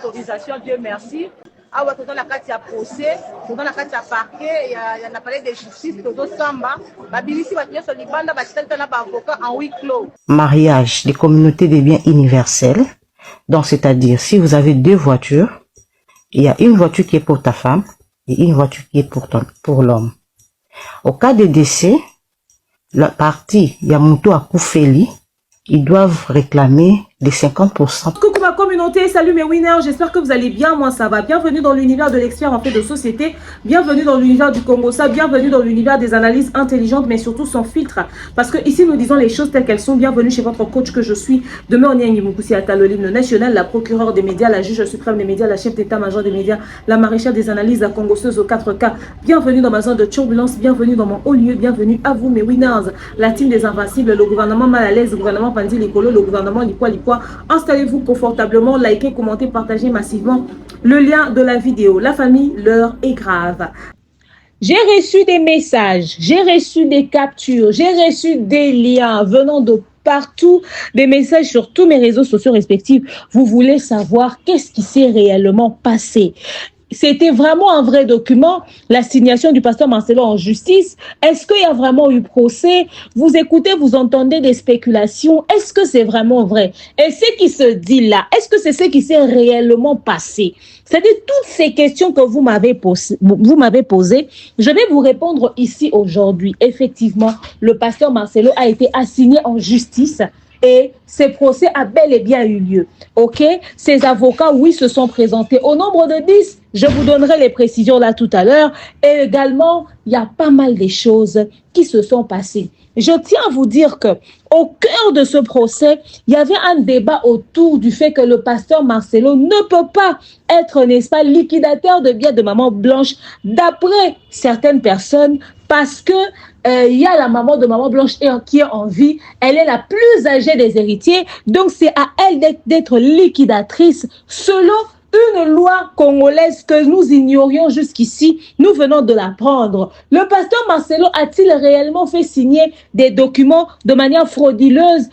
autorisation, Dieu merci. Ah ouais, dans la carte, il y a procès, dans la carte, il y a parquet, il y a un appareil de justice, dans Samba. Babinisi va tenir sur l'Ibanda, va tenir un avocat en huis clos. Mariage des communautés des biens universels. Donc, c'est-à-dire, si vous avez deux voitures, il y a une voiture qui est pour ta femme et une voiture qui est pour l'homme. Au cas de décès, la partie Yamuto Akufeli, ils doivent réclamer les 50%. Coucou ma communauté, salut mes winners, j'espère que vous allez bien, moi ça va. Bienvenue dans l'univers de l'expert en fait de société, bienvenue dans l'univers du Congossa, bienvenue dans l'univers des analyses intelligentes mais surtout sans filtre. Parce que ici nous disons les choses telles qu'elles sont. Bienvenue chez votre coach que je suis, Demain Onyangi Mukusi Atalo, l'hymne national, la procureure des médias, la juge suprême des médias, la chef d'état-major des médias, la maréchale des analyses, la congosseuse aux 4K. Bienvenue dans ma zone de turbulence, bienvenue dans mon haut lieu, bienvenue à vous mes winners. La team des invincibles, le gouvernement mal à l'aise, le gouvernement Pandi Likolo, le gouvernement Likwa. Installez-vous confortablement, likez, commentez, partagez massivement le lien de la vidéo. La famille, l'heure est grave. J'ai reçu des messages, j'ai reçu des captures, j'ai reçu des liens venant de partout, des messages sur tous mes réseaux sociaux respectifs. Vous voulez savoir qu'est-ce qui s'est réellement passé. C'était vraiment un vrai document, l'assignation du pasteur Marcelo en justice. Est-ce qu'il y a vraiment eu procès? Vous écoutez, vous entendez des spéculations. Est-ce que c'est vraiment vrai? Et ce qui se dit là, est-ce que c'est ce qui s'est réellement passé? C'est-à-dire toutes ces questions que vous m'avez posées, je vais vous répondre ici aujourd'hui. Effectivement, le pasteur Marcelo a été assigné en justice. Et ce procès a bel et bien eu lieu. Ok? Ces avocats, oui, se sont présentés au nombre de 10. Je vous donnerai les précisions là tout à l'heure. Et également, il y a pas mal de choses qui se sont passées. Je tiens à vous dire que au cœur de ce procès, il y avait un débat autour du fait que le pasteur Marcelo ne peut pas être, n'est-ce pas, liquidateur de biens de maman Blanche d'après certaines personnes parce que il y a la maman de maman Blanche qui est en vie, elle est la plus âgée des héritiers, donc c'est à elle d'être liquidatrice selon une loi congolaise que nous ignorions jusqu'ici, nous venons de l'apprendre. Le pasteur Marcelo a-t-il réellement fait signer des documents de manière frauduleuse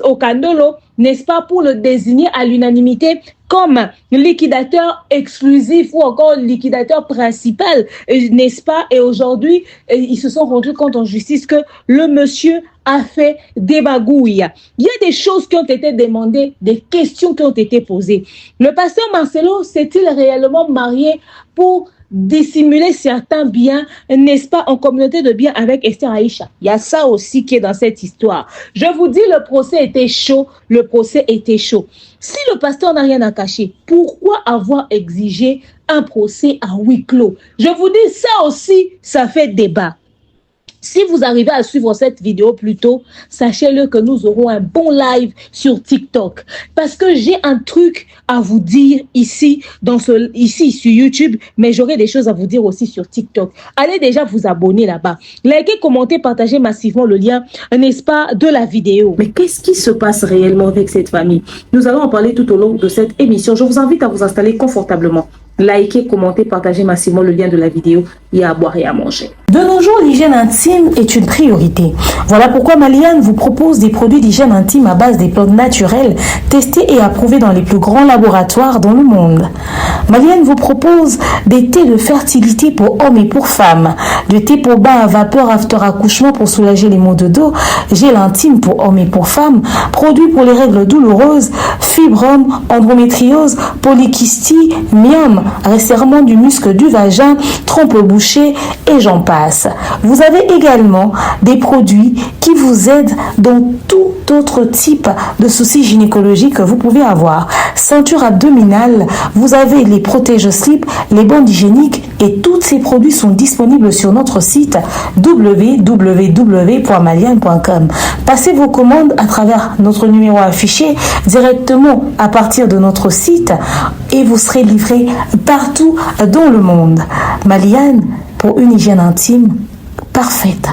au Kandolo, n'est-ce pas, pour le désigner à l'unanimité comme liquidateur exclusif ou encore liquidateur principal, n'est-ce pas? Et aujourd'hui, ils se sont rendus compte en justice que le monsieur a fait des magouilles. Il y a des choses qui ont été demandées, des questions qui ont été posées. Le pasteur Marcelo s'est-il réellement marié pour dissimuler certains biens, n'est-ce pas, en communauté de biens avec Esther Aïcha? Il y a ça aussi qui est dans cette histoire. Je vous dis, le procès était chaud, le procès était chaud. Si le pasteur n'a rien à cacher, pourquoi avoir exigé un procès à huis clos? Je vous dis, ça aussi, ça fait débat. Si vous arrivez à suivre cette vidéo plus tôt, sachez-le que nous aurons un bon live sur TikTok. Parce que j'ai un truc à vous dire ici sur YouTube, mais j'aurai des choses à vous dire aussi sur TikTok. Allez déjà vous abonner là-bas. Likez, commentez, partagez massivement le lien, n'est-ce pas, de la vidéo. Mais qu'est-ce qui se passe réellement avec cette famille? Nous allons en parler tout au long de cette émission. Je vous invite à vous installer confortablement. Likez, commentez, partagez massivement le lien de la vidéo et à boire et à manger. De nos jours, l'hygiène intime est une priorité. Voilà pourquoi Maliane vous propose des produits d'hygiène intime à base des plantes naturelles testés et approuvés dans les plus grands laboratoires dans le monde. Maliane vous propose des thés de fertilité pour hommes et pour femmes, du thé pour bain à vapeur after accouchement pour soulager les maux de dos, gel intime pour hommes et pour femmes, produits pour les règles douloureuses, fibrome, endométriose, polykystie, myome, resserrement du muscle du vagin, trompe bouchée et j'en passe. Vous avez également des produits qui vous aident dans tout autre type de soucis gynécologiques que vous pouvez avoir. Ceinture abdominale, vous avez les protège-slip, les bandes hygiéniques et tous ces produits sont disponibles sur notre site www.maliane.com. Passez vos commandes à travers notre numéro affiché directement à partir de notre site et vous serez livré partout dans le monde. Maliane, pour une hygiène intime parfaite.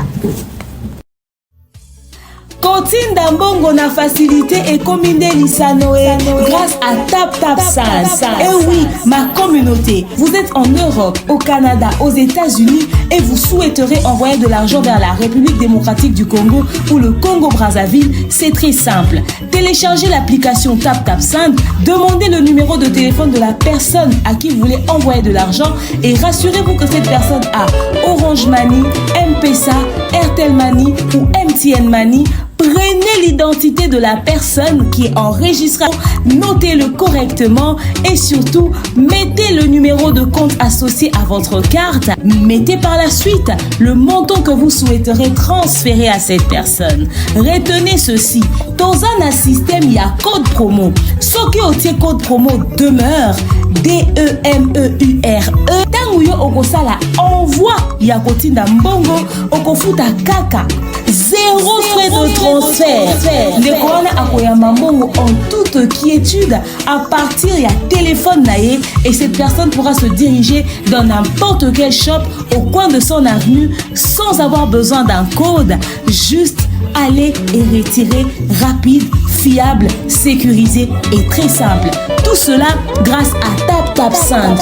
Kotinda mbongo na facilité et commune Lisanoé grâce à TapTapSend. Et oui, ma communauté, vous êtes en Europe, au Canada, aux États-Unis et vous souhaiterez envoyer de l'argent vers la République démocratique du Congo ou le Congo-Brazzaville, c'est très simple. Téléchargez l'application TapTapSend, demandez le numéro de téléphone de la personne à qui vous voulez envoyer de l'argent et rassurez-vous que cette personne a Orange Money, M-Pesa, Airtel Money ou MTN Money. Prenez l'identité de la personne qui est enregistrée, notez-le correctement et surtout, mettez le numéro de compte associé à votre carte. Mettez par la suite le montant que vous souhaiterez transférer à cette personne. Retenez ceci, dans un système, il y a code promo. Ce qui est code promo demeure, DEMEURE. Tanguyo okosala envoi ya kotinda mbongo okofuta kaka. Zéro frais de transfert. Ndekona akoyamba mbongo en toute quiétude à partir ya téléphone naé et cette personne pourra se diriger dans n'importe quel shop au coin de son avenue sans avoir besoin d'un code. Juste aller et retirer rapide, fiable, sécurisé et très simple. Tout cela grâce à TapTapSend.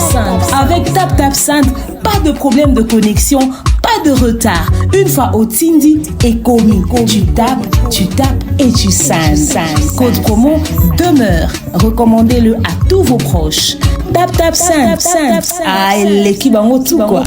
Avec TapTapSend, pas de problème de connexion, pas de retard. Une fois au Tindi et commis, tu tapes et tu sends. Code promo demeure. Recommandez-le à tous vos proches. TapTapSend. Ah, l'équipe en tout quoi.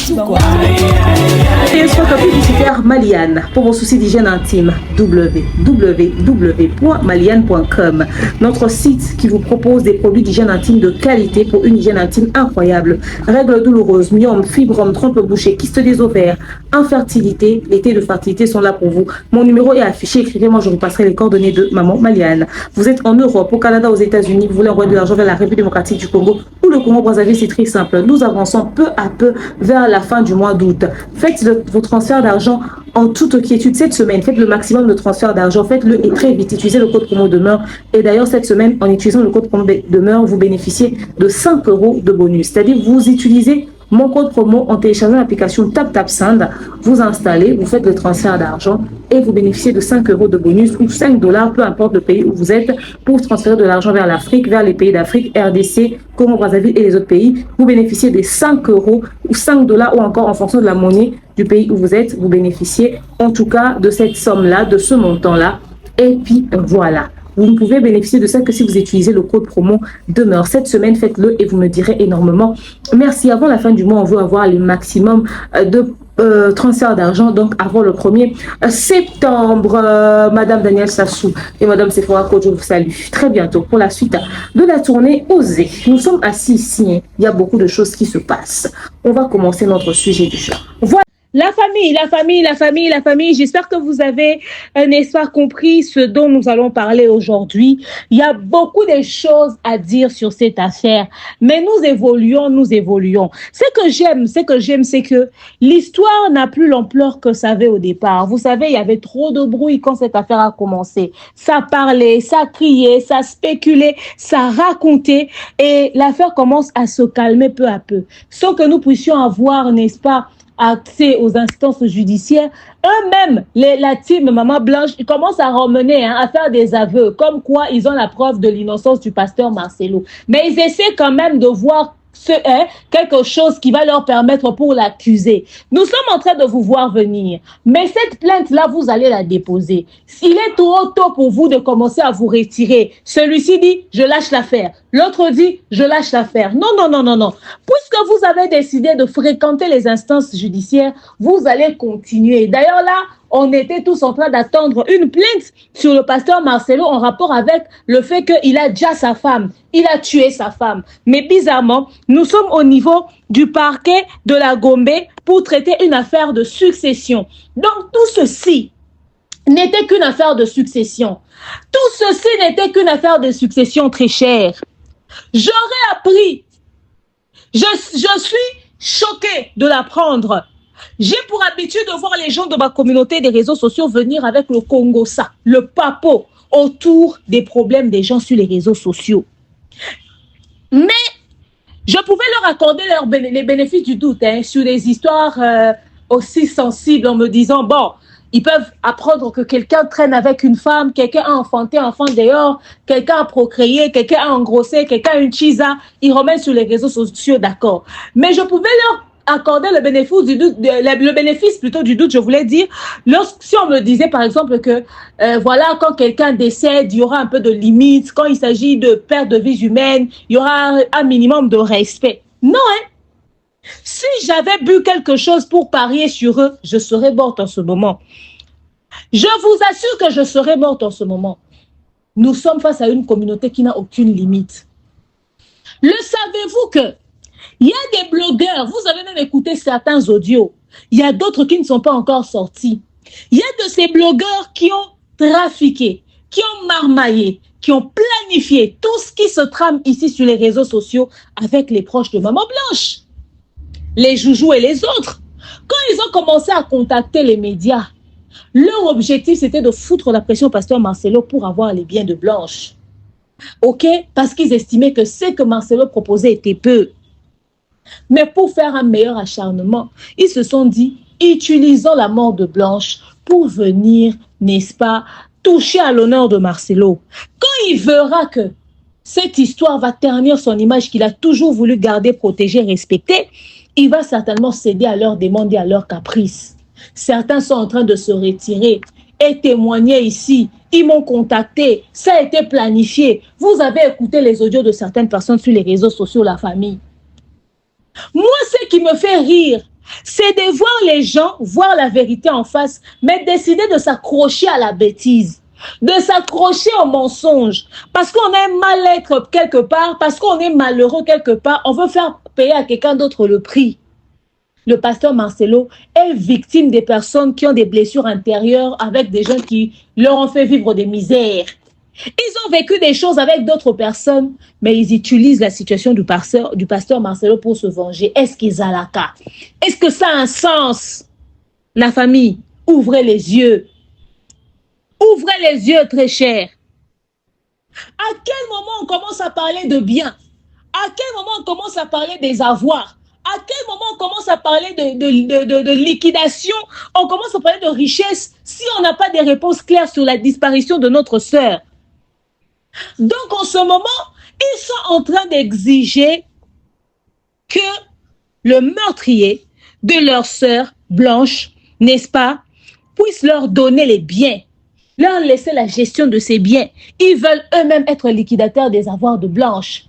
Et sur le publicitaire Maliane pour vos soucis d'hygiène intime. www.maliane.com. Notre site qui vous propose des produits d'hygiène intime de qualité pour une hygiène intime incroyable. Règles douloureuses, myome, fibrome, trompe bouchée, kyste des ovaires, infertilité, les thés de fertilité sont là pour vous. Mon numéro est affiché, écrivez-moi, je vous passerai les coordonnées de maman Maliane. Vous êtes en Europe, au Canada, aux États-Unis, vous voulez envoyer de l'argent vers la République démocratique du Congo ou le Congo-Brazzaville, c'est très simple. Nous avançons peu à peu vers la fin du mois d'août. Faites vos transferts d'argent en toute quiétude cette semaine. Faites le maximum de transferts d'argent. Faites-le et très vite. Utilisez le code promo demeure. Et d'ailleurs, cette semaine, en utilisant le code promo demeure, vous bénéficiez de 5 € de bonus. C'est-à-dire, vous utilisez mon code promo en téléchargeant l'application TapTapSend. Vous installez, vous faites le transfert d'argent et vous bénéficiez de 5 € de bonus ou 5 $, peu importe le pays où vous êtes, pour transférer de l'argent vers l'Afrique, vers les pays d'Afrique, RDC, Congo-Brazzaville et les autres pays. Vous bénéficiez des 5 € ou 5 $ ou encore en fonction de la monnaie du pays où vous êtes. Vous bénéficiez en tout cas de cette somme-là, de ce montant-là. Et puis voilà. Vous ne pouvez bénéficier de ça que si vous utilisez le code promo demeure. Cette semaine, faites-le et vous me direz énormément merci. Avant la fin du mois, on veut avoir le maximum de transfert d'argent, donc avant le 1er septembre. Madame Danielle Sassou et Madame Sephora Kojo, je vous salue très bientôt pour la suite de la tournée Osez. Nous sommes assis ici, il y a beaucoup de choses qui se passent. On va commencer notre sujet du jour. Voilà. La famille, j'espère que vous avez, n'est-ce pas, compris ce dont nous allons parler aujourd'hui. Il y a beaucoup de choses à dire sur cette affaire, mais nous évoluons. Ce que j'aime, c'est que l'histoire n'a plus l'ampleur que ça avait au départ. Vous savez, il y avait trop de bruit quand cette affaire a commencé. Ça parlait, ça criait, ça spéculait, ça racontait, et l'affaire commence à se calmer peu à peu, sans que nous puissions avoir, n'est-ce pas, accès aux instances judiciaires. Eux-mêmes, la team Maman Blanche, ils commencent à ramener, à faire des aveux, comme quoi ils ont la preuve de l'innocence du pasteur Marcelo. Mais ils essaient quand même de voir quelque chose qui va leur permettre pour l'accuser. Nous sommes en train de vous voir venir, mais cette plainte-là, vous allez la déposer. Il est trop tôt pour vous de commencer à vous retirer. Celui-ci dit, je lâche l'affaire. L'autre dit, je lâche l'affaire. Non. Puisque vous avez décidé de fréquenter les instances judiciaires, vous allez continuer. D'ailleurs là, on était tous en train d'attendre une plainte sur le pasteur Marcelo en rapport avec le fait qu'il a déjà sa femme. Il a tué sa femme. Mais bizarrement, nous sommes au niveau du parquet de la Gombe pour traiter une affaire de succession. Donc tout ceci n'était qu'une affaire de succession. Tout ceci n'était qu'une affaire de succession très chère. J'aurais appris. Je suis choquée de l'apprendre. J'ai pour habitude de voir les gens de ma communauté des réseaux sociaux venir avec le Congo-ça, le papo, autour des problèmes des gens sur les réseaux sociaux. Mais je pouvais leur accorder les bénéfices du doute sur des histoires aussi sensibles en me disant, bon, Ils peuvent apprendre que quelqu'un traîne avec une femme, quelqu'un a enfanté un enfant dehors, quelqu'un a procréé, quelqu'un a engrossé, quelqu'un a une chisa. Ils remettent sur les réseaux sociaux, d'accord. Mais je pouvais leur accorder le bénéfice du doute, le bénéfice plutôt du doute, je voulais dire, si on me disait par exemple que voilà, quand quelqu'un décède, il y aura un peu de limite, quand il s'agit de perte de vies humaines, il y aura un minimum de respect. Non, hein. Si j'avais bu quelque chose pour parier sur eux, je serais morte en ce moment. Je vous assure que je serais morte en ce moment. Nous sommes face à une communauté qui n'a aucune limite. Le savez-vous que il y a des blogueurs, vous avez même écouté certains audios, il y a d'autres qui ne sont pas encore sortis. Il y a de ces blogueurs qui ont trafiqué, qui ont marmaillé, qui ont planifié tout ce qui se trame ici sur les réseaux sociaux avec les proches de Maman Blanche, les Joujou et les autres. Quand ils ont commencé à contacter les médias, leur objectif c'était de foutre la pression au pasteur Marcelo pour avoir les biens de Blanche. Ok? Parce qu'ils estimaient que ce que Marcelo proposait était peu. Mais pour faire un meilleur acharnement, ils se sont dit, utilisons la mort de Blanche pour venir, n'est-ce pas, toucher à l'honneur de Marcelo. Quand il verra que cette histoire va ternir son image qu'il a toujours voulu garder, protéger, respecter, il va certainement céder à leurs demandes et à leurs caprices. Certains sont en train de se retirer et témoigner ici. Ils m'ont contacté, ça a été planifié. Vous avez écouté les audios de certaines personnes sur les réseaux sociaux, la famille. Moi, ce qui me fait rire, c'est de voir les gens voir la vérité en face, mais décider de s'accrocher à la bêtise, de s'accrocher au mensonge, parce qu'on a un mal-être quelque part, parce qu'on est malheureux quelque part, on veut faire payer à quelqu'un d'autre le prix. Le pasteur Marcelo est victime des personnes qui ont des blessures intérieures avec des gens qui leur ont fait vivre des misères. Ils ont vécu des choses avec d'autres personnes, mais ils utilisent la situation du pasteur Marcelo pour se venger. Est-ce qu'ils ont la cas? Est-ce que ça a un sens? La famille, ouvrez les yeux. Ouvrez les yeux, très cher. À quel moment on commence à parler de biens? À quel moment on commence à parler des avoirs? À quel moment on commence à parler de liquidation? On commence à parler de richesse si on n'a pas des réponses claires sur la disparition de notre sœur. Donc, en ce moment, ils sont en train d'exiger que le meurtrier de leur sœur Blanche, n'est-ce pas, puisse leur donner les biens, leur laisser la gestion de ces biens. Ils veulent eux-mêmes être liquidateurs des avoirs de Blanche.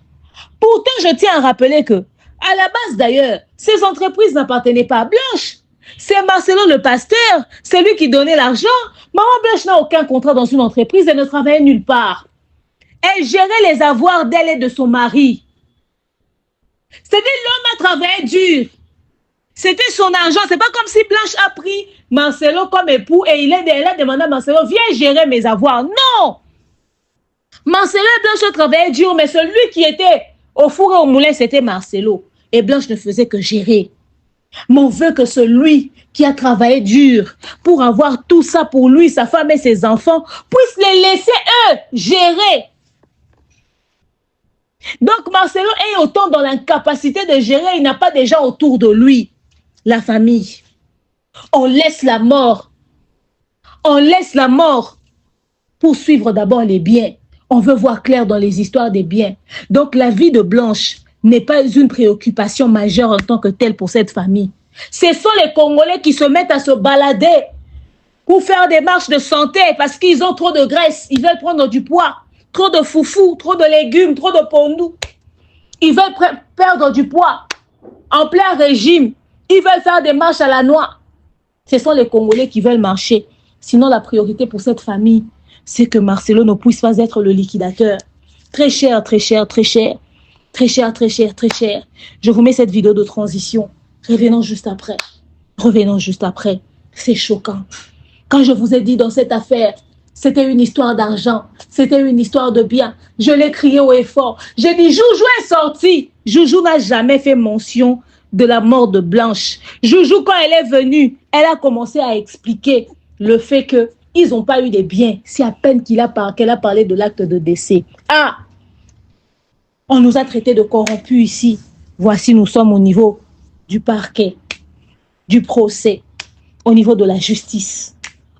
Pourtant, je tiens à rappeler que, à la base d'ailleurs, ces entreprises n'appartenaient pas à Blanche. C'est Marcelo le pasteur, c'est lui qui donnait l'argent. Maman Blanche n'a aucun contrat dans une entreprise, elle ne travaillait nulle part. Elle gérait les avoirs d'elle et de son mari. C'est-à-dire l'homme a travaillé dur. C'était son argent. C'est pas comme si Blanche a pris Marcelo comme époux et elle a demandé à Marcelo, viens gérer mes avoirs. Non! Marcelo et Blanche travaillaient dur, mais celui qui était au four et au moulin, c'était Marcelo. Et Blanche ne faisait que gérer. Mais on veut que celui qui a travaillé dur pour avoir tout ça pour lui, sa femme et ses enfants, puisse les laisser eux gérer. Donc Marcelo est autant dans l'incapacité de gérer, il n'a pas de gens autour de lui. La famille. On laisse la mort. On laisse la mort pour suivre d'abord les biens. On veut voir clair dans les histoires des biens. Donc la vie de Blanche n'est pas une préoccupation majeure en tant que telle pour cette famille. Ce sont les Congolais qui se mettent à se balader pour faire des marches de santé parce qu'ils ont trop de graisse, ils veulent prendre du poids. Trop de foufou, trop de légumes, trop de pondou. Ils veulent perdre du poids. En plein régime, ils veulent faire des marches à la noix. Ce sont les Congolais qui veulent marcher. Sinon, la priorité pour cette famille, c'est que Marcelo ne puisse pas être le liquidateur. Très cher, très cher, très cher. Très cher, très cher, très cher. Je vous mets cette vidéo de transition. Revenons juste après. Revenons juste après. C'est choquant. Quand je vous ai dit dans cette affaire, c'était une histoire d'argent, c'était une histoire de bien. Je l'ai crié haut et fort. J'ai dit, Joujou est sorti. Joujou n'a jamais fait mention de la mort de Blanche. Joujou, quand elle est venue, elle a commencé à expliquer le fait qu'ils n'ont pas eu des biens. C'est à peine qu'elle a parlé de l'acte de décès. Ah! On nous a traités de corrompus ici. Voici, nous sommes au niveau du parquet, du procès, au niveau de la justice.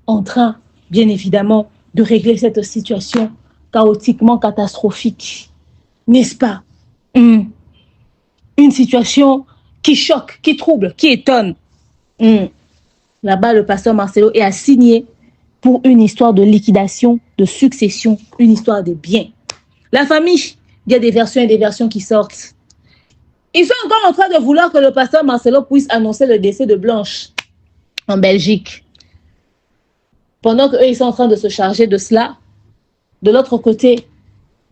en train, bien évidemment, de régler cette situation chaotiquement catastrophique. N'est-ce pas? Une situation qui choque, qui trouble, qui étonne. Là-bas, le pasteur Marcelo est assigné pour une histoire de liquidation, de succession, une histoire de biens. La famille, il y a des versions et des versions qui sortent. Ils sont encore en train de vouloir que le pasteur Marcelo puisse annoncer le décès de Blanche en Belgique. Pendant qu'eux, ils sont en train de se charger de cela, de l'autre côté,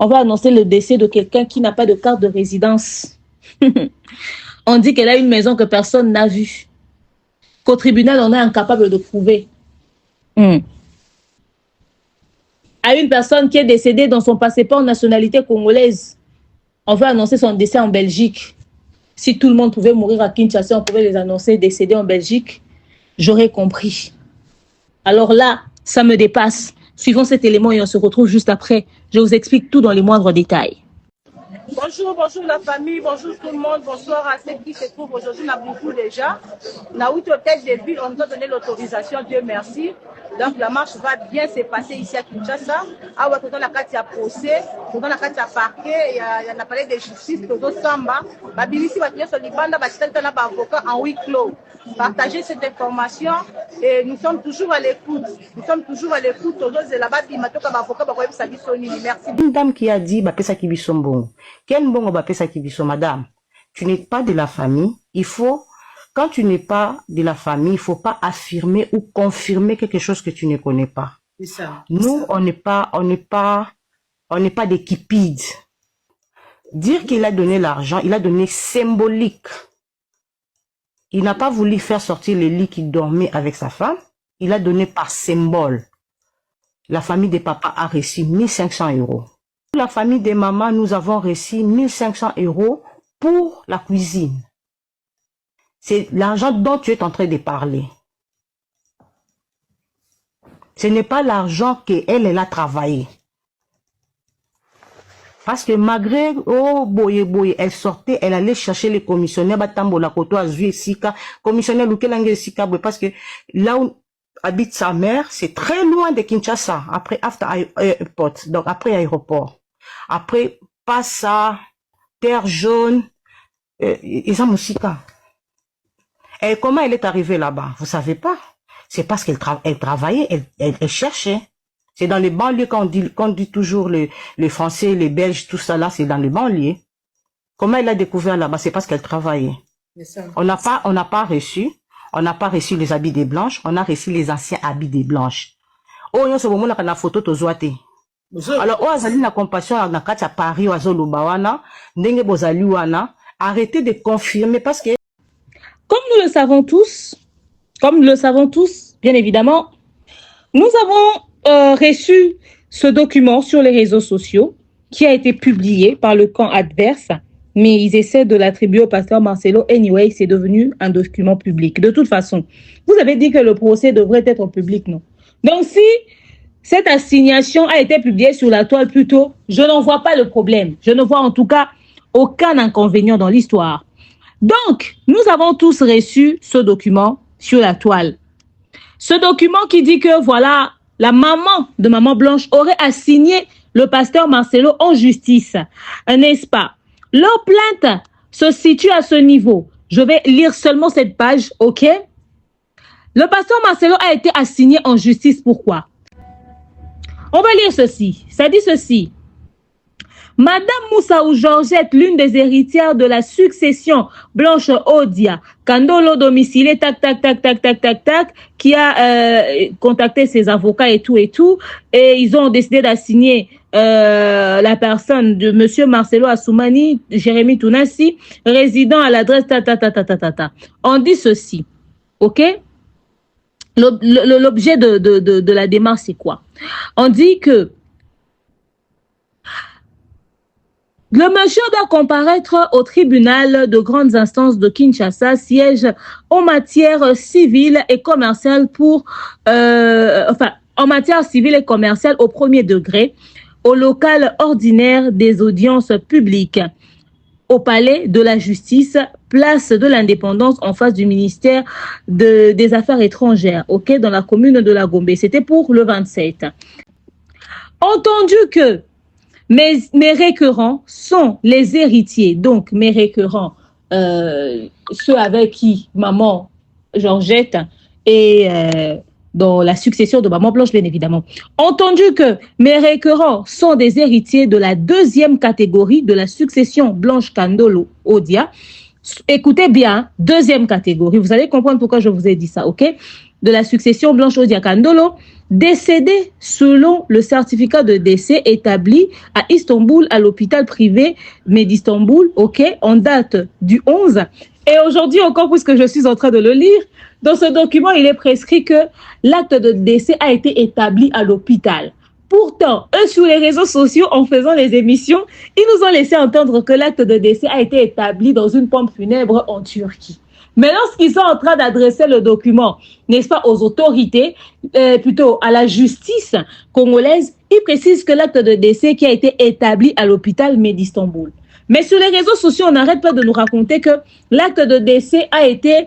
on va annoncer le décès de quelqu'un qui n'a pas de carte de résidence. On dit qu'elle a une maison que personne n'a vue. Qu'au tribunal, on est incapable de prouver. À une personne qui est décédée dans son passeport nationalité congolaise, on veut annoncer son décès en Belgique. Si tout le monde pouvait mourir à Kinshasa, on pouvait les annoncer décédés en Belgique, j'aurais compris. Alors là, ça me dépasse. Suivons cet élément et on se retrouve juste après. Je vous explique tout dans les moindres détails. Bonjour, bonjour la famille, bonjour tout le monde, bonsoir à ceux qui se trouvent aujourd'hui. On a beaucoup déjà. On a eu tête de ville, on nous a donné l'autorisation, Dieu merci. Donc la marche va bien se passer ici à Kinshasa. Ah ouais, dans la carte, il y a procès, dans la carte, il y a parquet, il y a un appareil de justice, Toto Samba. Babili, si vous êtes sur l'Ibanda, vous êtes avocat en huis clos. Partagez cette information et nous sommes toujours à l'écoute. Nous sommes toujours à l'écoute. Merci. Une dame qui a dit, Bapesa Kibisombo. Quel bon Bapesa Kibiso, madame? Tu n'es pas de la famille. Il faut, quand tu n'es pas de la famille, il faut pas affirmer ou confirmer quelque chose que tu ne connais pas. C'est ça. Nous, on n'est pas des kipides. Dire qu'il a donné l'argent, il a donné symbolique. Il n'a pas voulu faire sortir le lit qui dormait avec sa femme. Il a donné par symbole. La famille des papas a reçu 1500 €. La famille des mamans, nous avons reçu 1500 € pour la cuisine. C'est l'argent dont tu es en train de parler. Ce n'est pas l'argent qu'elle a travaillé. Parce que malgré, oh, boye, elle sortait, elle allait chercher les commissionnaires, batambola koto azui sika, commissionnaire lukelange sika, parce que là où habite sa mère, c'est très loin de Kinshasa, après after airport, donc après aéroport. Après, passe à Terre Jaune, ils ont sika. Et comment elle est arrivée là-bas? Vous savez pas? C'est parce qu'elle travaillait, elle cherchait. C'est dans les banlieues qu'on dit toujours les Français, les Belges, tout ça là, c'est dans les banlieues. Comment elle a découvert là-bas? C'est parce qu'elle travaillait. On n'a pas reçu les habits des blanches, on a reçu les anciens habits des blanches. Oh, yon se moment là, la photo tozoate. Alors, oh, azali na compassion na kati à Paris, oazo lubawana, ndenge bozali wana, arrêtez de confirmer parce que Comme nous le savons tous, bien évidemment, nous avons reçu ce document sur les réseaux sociaux qui a été publié par le camp adverse, mais ils essaient de l'attribuer au pasteur Marcelo. Anyway, c'est devenu un document public. De toute façon, vous avez dit que le procès devrait être public, non? Donc, si cette assignation a été publiée sur la toile plus tôt, je n'en vois pas le problème. Je ne vois en tout cas aucun inconvénient dans l'histoire. Donc, nous avons tous reçu ce document sur la toile. Ce document qui dit que, voilà, la maman de Maman Blanche aurait assigné le pasteur Marcelo en justice, n'est-ce pas? Leur plainte se situe à ce niveau. Je vais lire seulement cette page, ok? Le pasteur Marcelo a été assigné en justice. Pourquoi? On va lire ceci. Ça dit ceci. Madame Moussaou Georgette, l'une des héritières de la succession Blanche Odia, Kandolo domicilié, qui a contacté ses avocats et tout, et ils ont décidé d'assigner la personne de Monsieur Marcelo Assoumani, Jérémy Tounassi, résident à l'adresse On dit ceci, ok? L'objet de la démarche, c'est quoi? On dit que le monsieur doit comparaître au tribunal de grandes instances de Kinshasa, siège en matière civile et commerciale en matière civile et commerciale au premier degré, au local ordinaire des audiences publiques. au palais de la justice, place de l'indépendance en face du ministère des Affaires étrangères, ok, dans la commune de la Gombe. C'était pour le 27. Entendu que mes récurrents sont les héritiers, donc mes récurrents, ceux avec qui maman Georgette et dans la succession de maman Blanche, bien évidemment. Entendu que mes récurrents sont des héritiers de la deuxième catégorie de la succession Blanche Kandolo Odia. Écoutez bien, deuxième catégorie. Vous allez comprendre pourquoi je vous ai dit ça, ok? De la succession Blanche Odia Kandolo, décédé selon le certificat de décès établi à Istanbul, à l'hôpital privé Medistanbul, ok, en date du 11. Et aujourd'hui encore, puisque je suis en train de le lire, dans ce document, il est prescrit que l'acte de décès a été établi à l'hôpital. Pourtant, eux, sur les réseaux sociaux, en faisant les émissions, ils nous ont laissé entendre que l'acte de décès a été établi dans une pompe funèbre en Turquie. Mais lorsqu'ils sont en train d'adresser le document, n'est-ce pas, aux autorités, plutôt à la justice congolaise, ils précisent que l'acte de décès qui a été établi à l'hôpital Medistanbul. Mais sur les réseaux sociaux, on n'arrête pas de nous raconter que l'acte de décès a été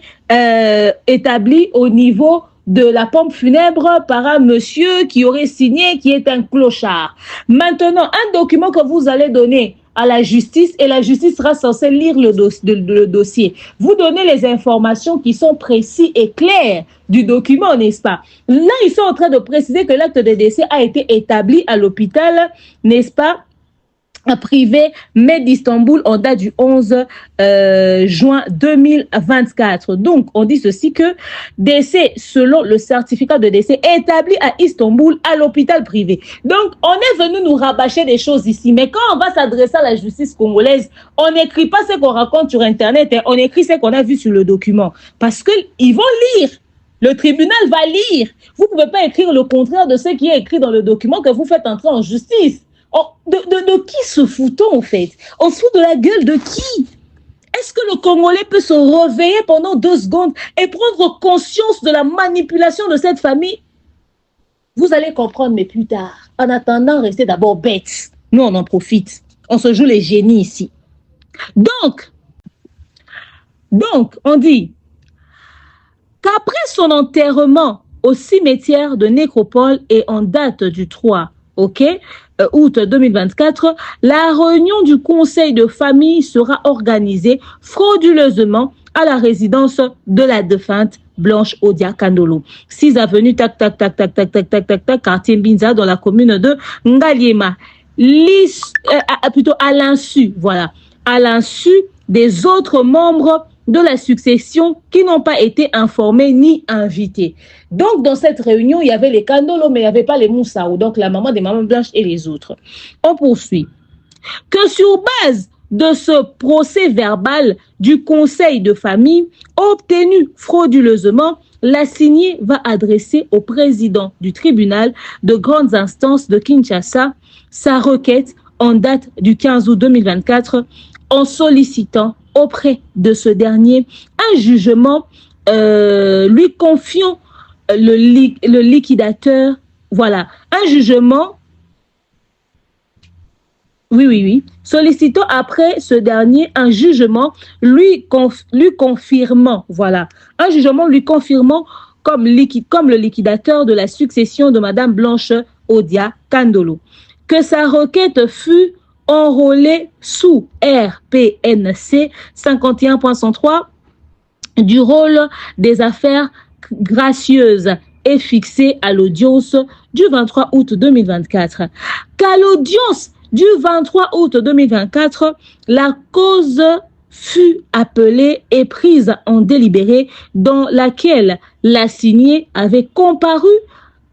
établi au niveau de la pompe funèbre par un monsieur qui aurait signé, qui est un clochard. Maintenant, un document que vous allez donner à la justice et la justice sera censée lire le dossier. Vous donnez les informations qui sont précises et claires du document, n'est-ce pas? Là, ils sont en train de préciser que l'acte de décès a été établi à l'hôpital, n'est-ce pas, privé d'Istanbul en date du 11 juin 2024. Donc, on dit ceci que décès selon le certificat de décès établi à Istanbul à l'hôpital privé. Donc, on est venu nous rabâcher des choses ici. Mais quand on va s'adresser à la justice congolaise, on n'écrit pas ce qu'on raconte sur Internet, hein, on écrit ce qu'on a vu sur le document. Parce qu'ils vont lire. Le tribunal va lire. Vous ne pouvez pas écrire le contraire de ce qui est écrit dans le document que vous faites entrer en justice. De qui se fout-on, en fait? On se fout de la gueule de qui? Est-ce que le Congolais peut se réveiller pendant 2 secondes et prendre conscience de la manipulation de cette famille? Vous allez comprendre, mais plus tard. En attendant, restez d'abord bêtes. Nous, on en profite. On se joue les génies ici. Donc, on dit qu'après son enterrement au cimetière de Nécropole et en date du 3, août 2024, la réunion du conseil de famille sera organisée frauduleusement à la résidence de la défunte Blanche Odia Kandolo. 6 avenue quartier Mbinza dans la commune de Ngaliema. Plutôt à l'insu, voilà, à l'insu des autres membres de la succession qui n'ont pas été informés ni invités. Donc, dans cette réunion, il y avait les Kandolo, mais il n'y avait pas les Moussaou, donc la maman des mamans blanches et les autres. On poursuit. Que sur base de ce procès verbal du conseil de famille, obtenu frauduleusement, l'assigné va adresser au président du tribunal de grandes instances de Kinshasa sa requête en date du 15 août 2024 en sollicitant auprès de ce dernier un jugement lui confiant le liquidateur, voilà, un jugement, sollicitant après ce dernier un jugement lui confirmant, voilà, un jugement lui confirmant comme le liquidateur de la succession de Madame Blanche Odia Kandolo, que sa requête fut enrôlé sous RPNC 51.103 du rôle des affaires gracieuses et fixé à l'audience du 23 août 2024. Qu'à l'audience du 23 août 2024, la cause fut appelée et prise en délibéré dans laquelle l'assigné avait comparu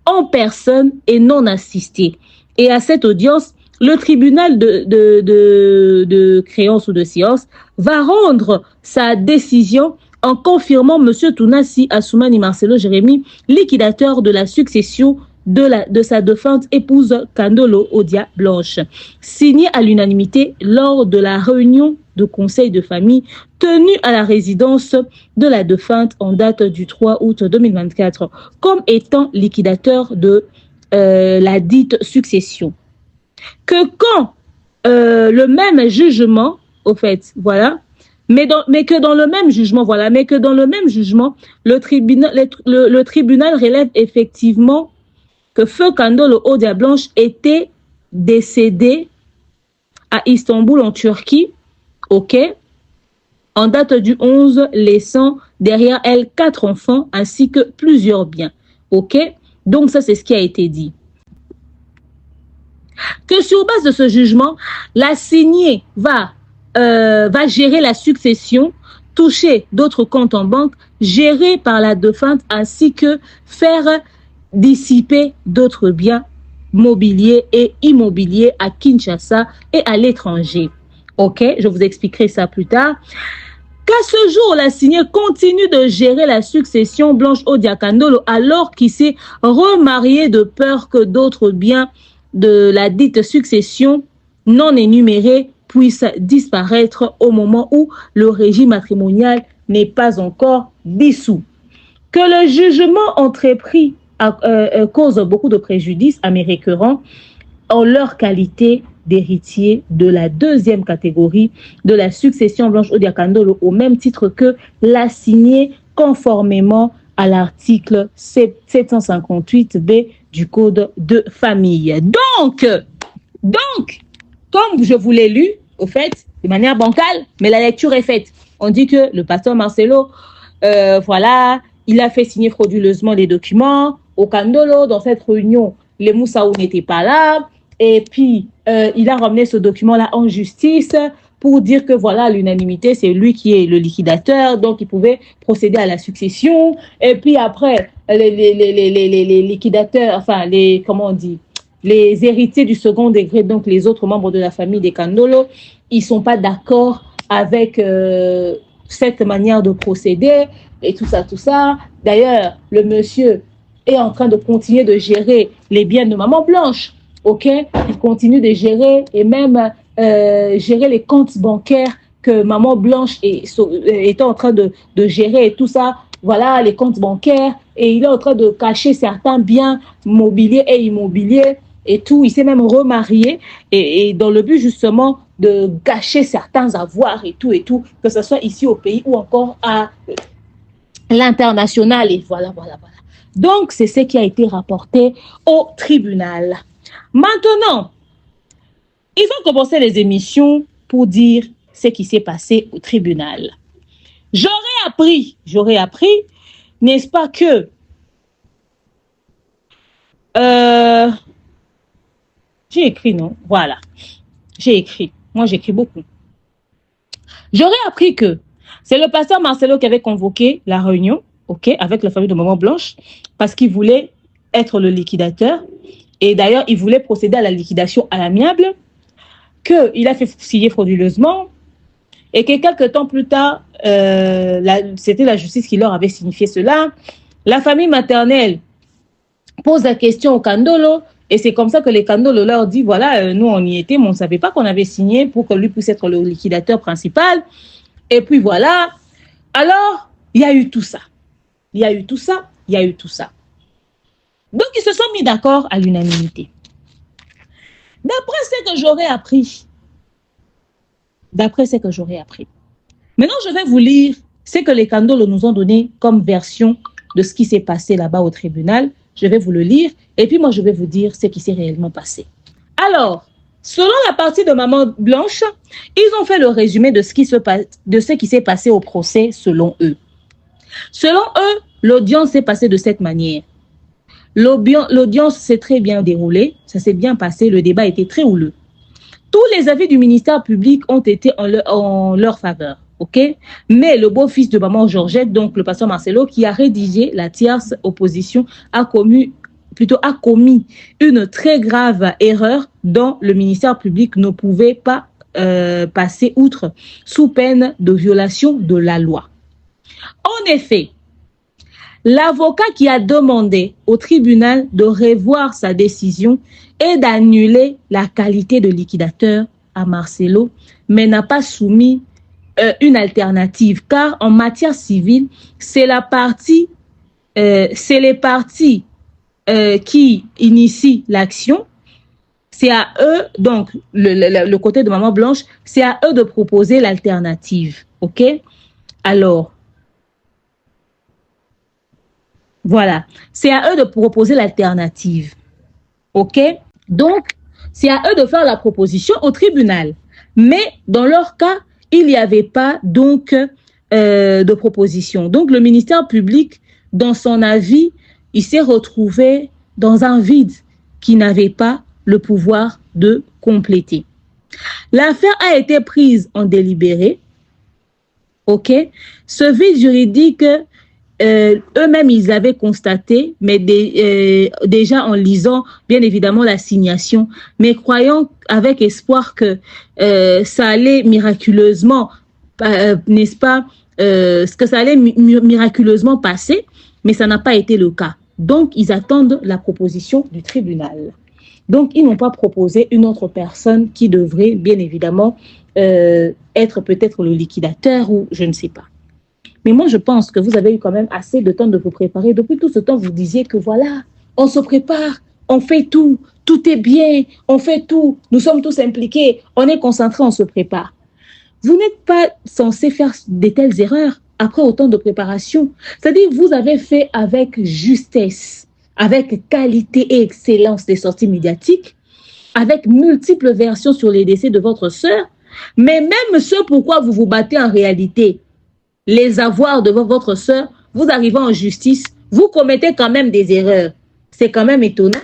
en personne et non assisté. Et à cette audience, le tribunal de créance ou de séance va rendre sa décision en confirmant M. Tounassi Assoumani Marcelo Jérémy, liquidateur de la succession de sa défunte épouse Kandolo Odia Blanche, signé à l'unanimité lors de la réunion de conseil de famille tenue à la résidence de la défunte en date du 3 août 2024, comme étant liquidateur de la dite succession. Que quand le même jugement, au fait, voilà. Mais que dans le même jugement, voilà, mais que dans le même jugement, le tribunal relève effectivement que Feu Kandolo Odia Blanche était décédé à Istanbul, en Turquie, ok, en date du 11, laissant derrière elle 4 enfants ainsi que plusieurs biens, ok. Donc ça, c'est ce qui a été dit. Que sur base de ce jugement, la saignée va gérer la succession, toucher d'autres comptes en banque, gérés par la défunte, ainsi que faire dissiper d'autres biens mobiliers et immobiliers à Kinshasa et à l'étranger. Ok, je vous expliquerai ça plus tard. Qu'à ce jour, la signée continue de gérer la succession Blanche Odia Kandolo alors qu'il s'est remarié de peur que d'autres biens de la dite succession non énumérés puissent disparaître au moment où le régime matrimonial n'est pas encore dissous. Que le jugement entrepris cause beaucoup de préjudice à mes récurrents en leur qualité d'héritier de la deuxième catégorie de la succession Blanche Odia Kandolo au même titre que l'assignée conformément à l'article 758B du Code de famille. Donc, comme je vous l'ai lu, au fait, de manière bancale, mais la lecture est faite. On dit que le pasteur Marcelo, voilà, il a fait signer frauduleusement les documents au Kandolo. Dans cette réunion, les Moussaou n'étaient pas là. Et puis, il a ramené ce document-là en justice pour dire que voilà, à l'unanimité, c'est lui qui est le liquidateur, donc il pouvait procéder à la succession. Et puis après, les liquidateurs, enfin, comment on dit, les héritiers du second degré, donc les autres membres de la famille des Kandolo, ils sont pas d'accord avec cette manière de procéder et tout ça, tout ça. D'ailleurs, le monsieur est en train de continuer de gérer les biens de Maman Blanche. Ok, il continue de gérer et même gérer les comptes bancaires que Maman Blanche était en train de gérer et tout ça. Voilà, les comptes bancaires, et il est en train de cacher certains biens mobiliers et immobiliers et tout. Il s'est même remarié et dans le but justement de gâcher certains avoirs et tout, que ce soit ici au pays ou encore à l'international. Et voilà. Donc, c'est ce qui a été rapporté au tribunal. Maintenant, ils ont commencé les émissions pour dire ce qui s'est passé au tribunal. J'aurais appris, n'est-ce pas que j'ai écrit, non? Voilà, j'ai écrit. Moi, j'écris beaucoup. J'aurais appris que c'est le pasteur Marcelo qui avait convoqué la réunion, ok, avec la famille de Maman Blanche, parce qu'il voulait être le liquidateur. Et d'ailleurs, il voulait procéder à la liquidation à l'amiable, qu'il a fait signer frauduleusement, et que quelques temps plus tard, c'était la justice qui leur avait signifié cela. La famille maternelle pose la question au Kandolo, et c'est comme ça que les Kandolo leur dit, voilà, nous on y était, mais on ne savait pas qu'on avait signé pour que lui puisse être le liquidateur principal. Et puis voilà. Alors, il y a eu tout ça. Donc, ils se sont mis d'accord à l'unanimité. D'après ce que j'aurais appris. Maintenant, je vais vous lire ce que les Kandolo nous ont donné comme version de ce qui s'est passé là-bas au tribunal. Je vais vous le lire et puis moi, je vais vous dire ce qui s'est réellement passé. Alors, selon la partie de Maman Blanche, ils ont fait le résumé de ce qui s'est passé au procès selon eux. Selon eux, l'audience s'est passée de cette manière. L'audience s'est très bien déroulée, ça s'est bien passé, le débat était très houleux. Tous les avis du ministère public ont été en leur faveur, ok? Mais le beau-fils de Maman Georgette, donc le pasteur Marcelo, qui a rédigé la tierce opposition, a commis une très grave erreur dont le ministère public ne pouvait pas passer outre sous peine de violation de la loi. En effet, l'avocat qui a demandé au tribunal de revoir sa décision et d'annuler la qualité de liquidateur à Marcelo, mais n'a pas soumis une alternative, car en matière civile, c'est les parties qui initient l'action c'est à eux, donc le côté de Maman Blanche, c'est à eux de proposer l'alternative. OK? Alors, voilà. C'est à eux de proposer l'alternative. OK? Donc, c'est à eux de faire la proposition au tribunal. Mais dans leur cas, il n'y avait pas donc de proposition. Donc, le ministère public, dans son avis, il s'est retrouvé dans un vide qui n'avait pas le pouvoir de compléter. L'affaire a été prise en délibéré. OK? Ce vide juridique, eux-mêmes, ils avaient constaté, mais déjà en lisant, bien évidemment, l'assignation, mais croyant avec espoir que ça allait miraculeusement, n'est-ce pas, que ça allait miraculeusement passer, mais ça n'a pas été le cas. Donc, ils attendent la proposition du tribunal. Donc, ils n'ont pas proposé une autre personne qui devrait, bien évidemment, être peut-être le liquidateur ou je ne sais pas. Mais moi, je pense que vous avez eu quand même assez de temps de vous préparer. Depuis tout ce temps, vous disiez que voilà, on se prépare, on fait tout, tout est bien, on fait tout, nous sommes tous impliqués, on est concentrés, on se prépare. Vous n'êtes pas censé faire de telles erreurs après autant de préparation. C'est-à-dire, vous avez fait avec justesse, avec qualité et excellence des sorties médiatiques, avec multiples versions sur les décès de votre sœur, mais même ce pourquoi vous vous battez en réalité, les avoirs de votre sœur, vous arrivez en justice, vous commettez quand même des erreurs. C'est quand même étonnant.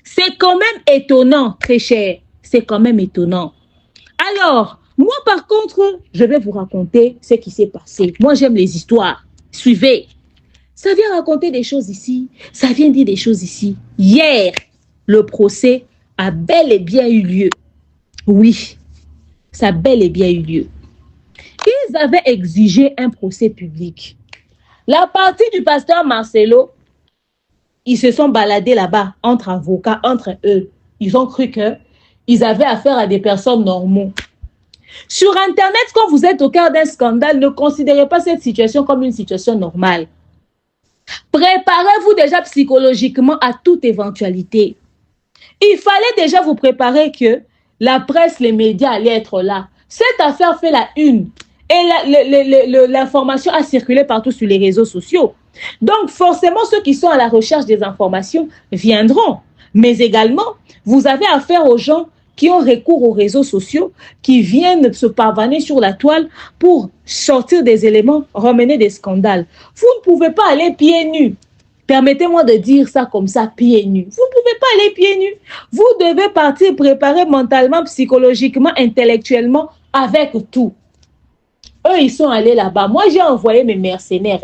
C'est quand même étonnant, très cher. C'est quand même étonnant. Alors, moi par contre, je vais vous raconter ce qui s'est passé. Moi, j'aime les histoires. Suivez. Ça vient raconter des choses ici. Ça vient dire des choses ici. Hier, le procès a bel et bien eu lieu. Oui, ça a bel et bien eu lieu. Ils avaient exigé un procès public. La partie du pasteur Marcelo, ils se sont baladés là-bas entre avocats, entre eux. Ils ont cru qu'ils avaient affaire à des personnes normaux. Sur Internet, quand vous êtes au cœur d'un scandale, ne considérez pas cette situation comme une situation normale. Préparez-vous déjà psychologiquement à toute éventualité. Il fallait déjà vous préparer que la presse, les médias allaient être là. Cette affaire fait la une. Et l'information a circulé partout sur les réseaux sociaux. Donc, forcément, ceux qui sont à la recherche des informations viendront. Mais également, vous avez affaire aux gens qui ont recours aux réseaux sociaux, qui viennent se pavaner sur la toile pour sortir des éléments, ramener des scandales. Vous ne pouvez pas aller pieds nus. Permettez-moi de dire ça comme ça, pieds nus. Vous ne pouvez pas aller pieds nus. Vous devez partir préparer mentalement, psychologiquement, intellectuellement, avec tout. Eux, ils sont allés là-bas. Moi, j'ai envoyé mes mercenaires.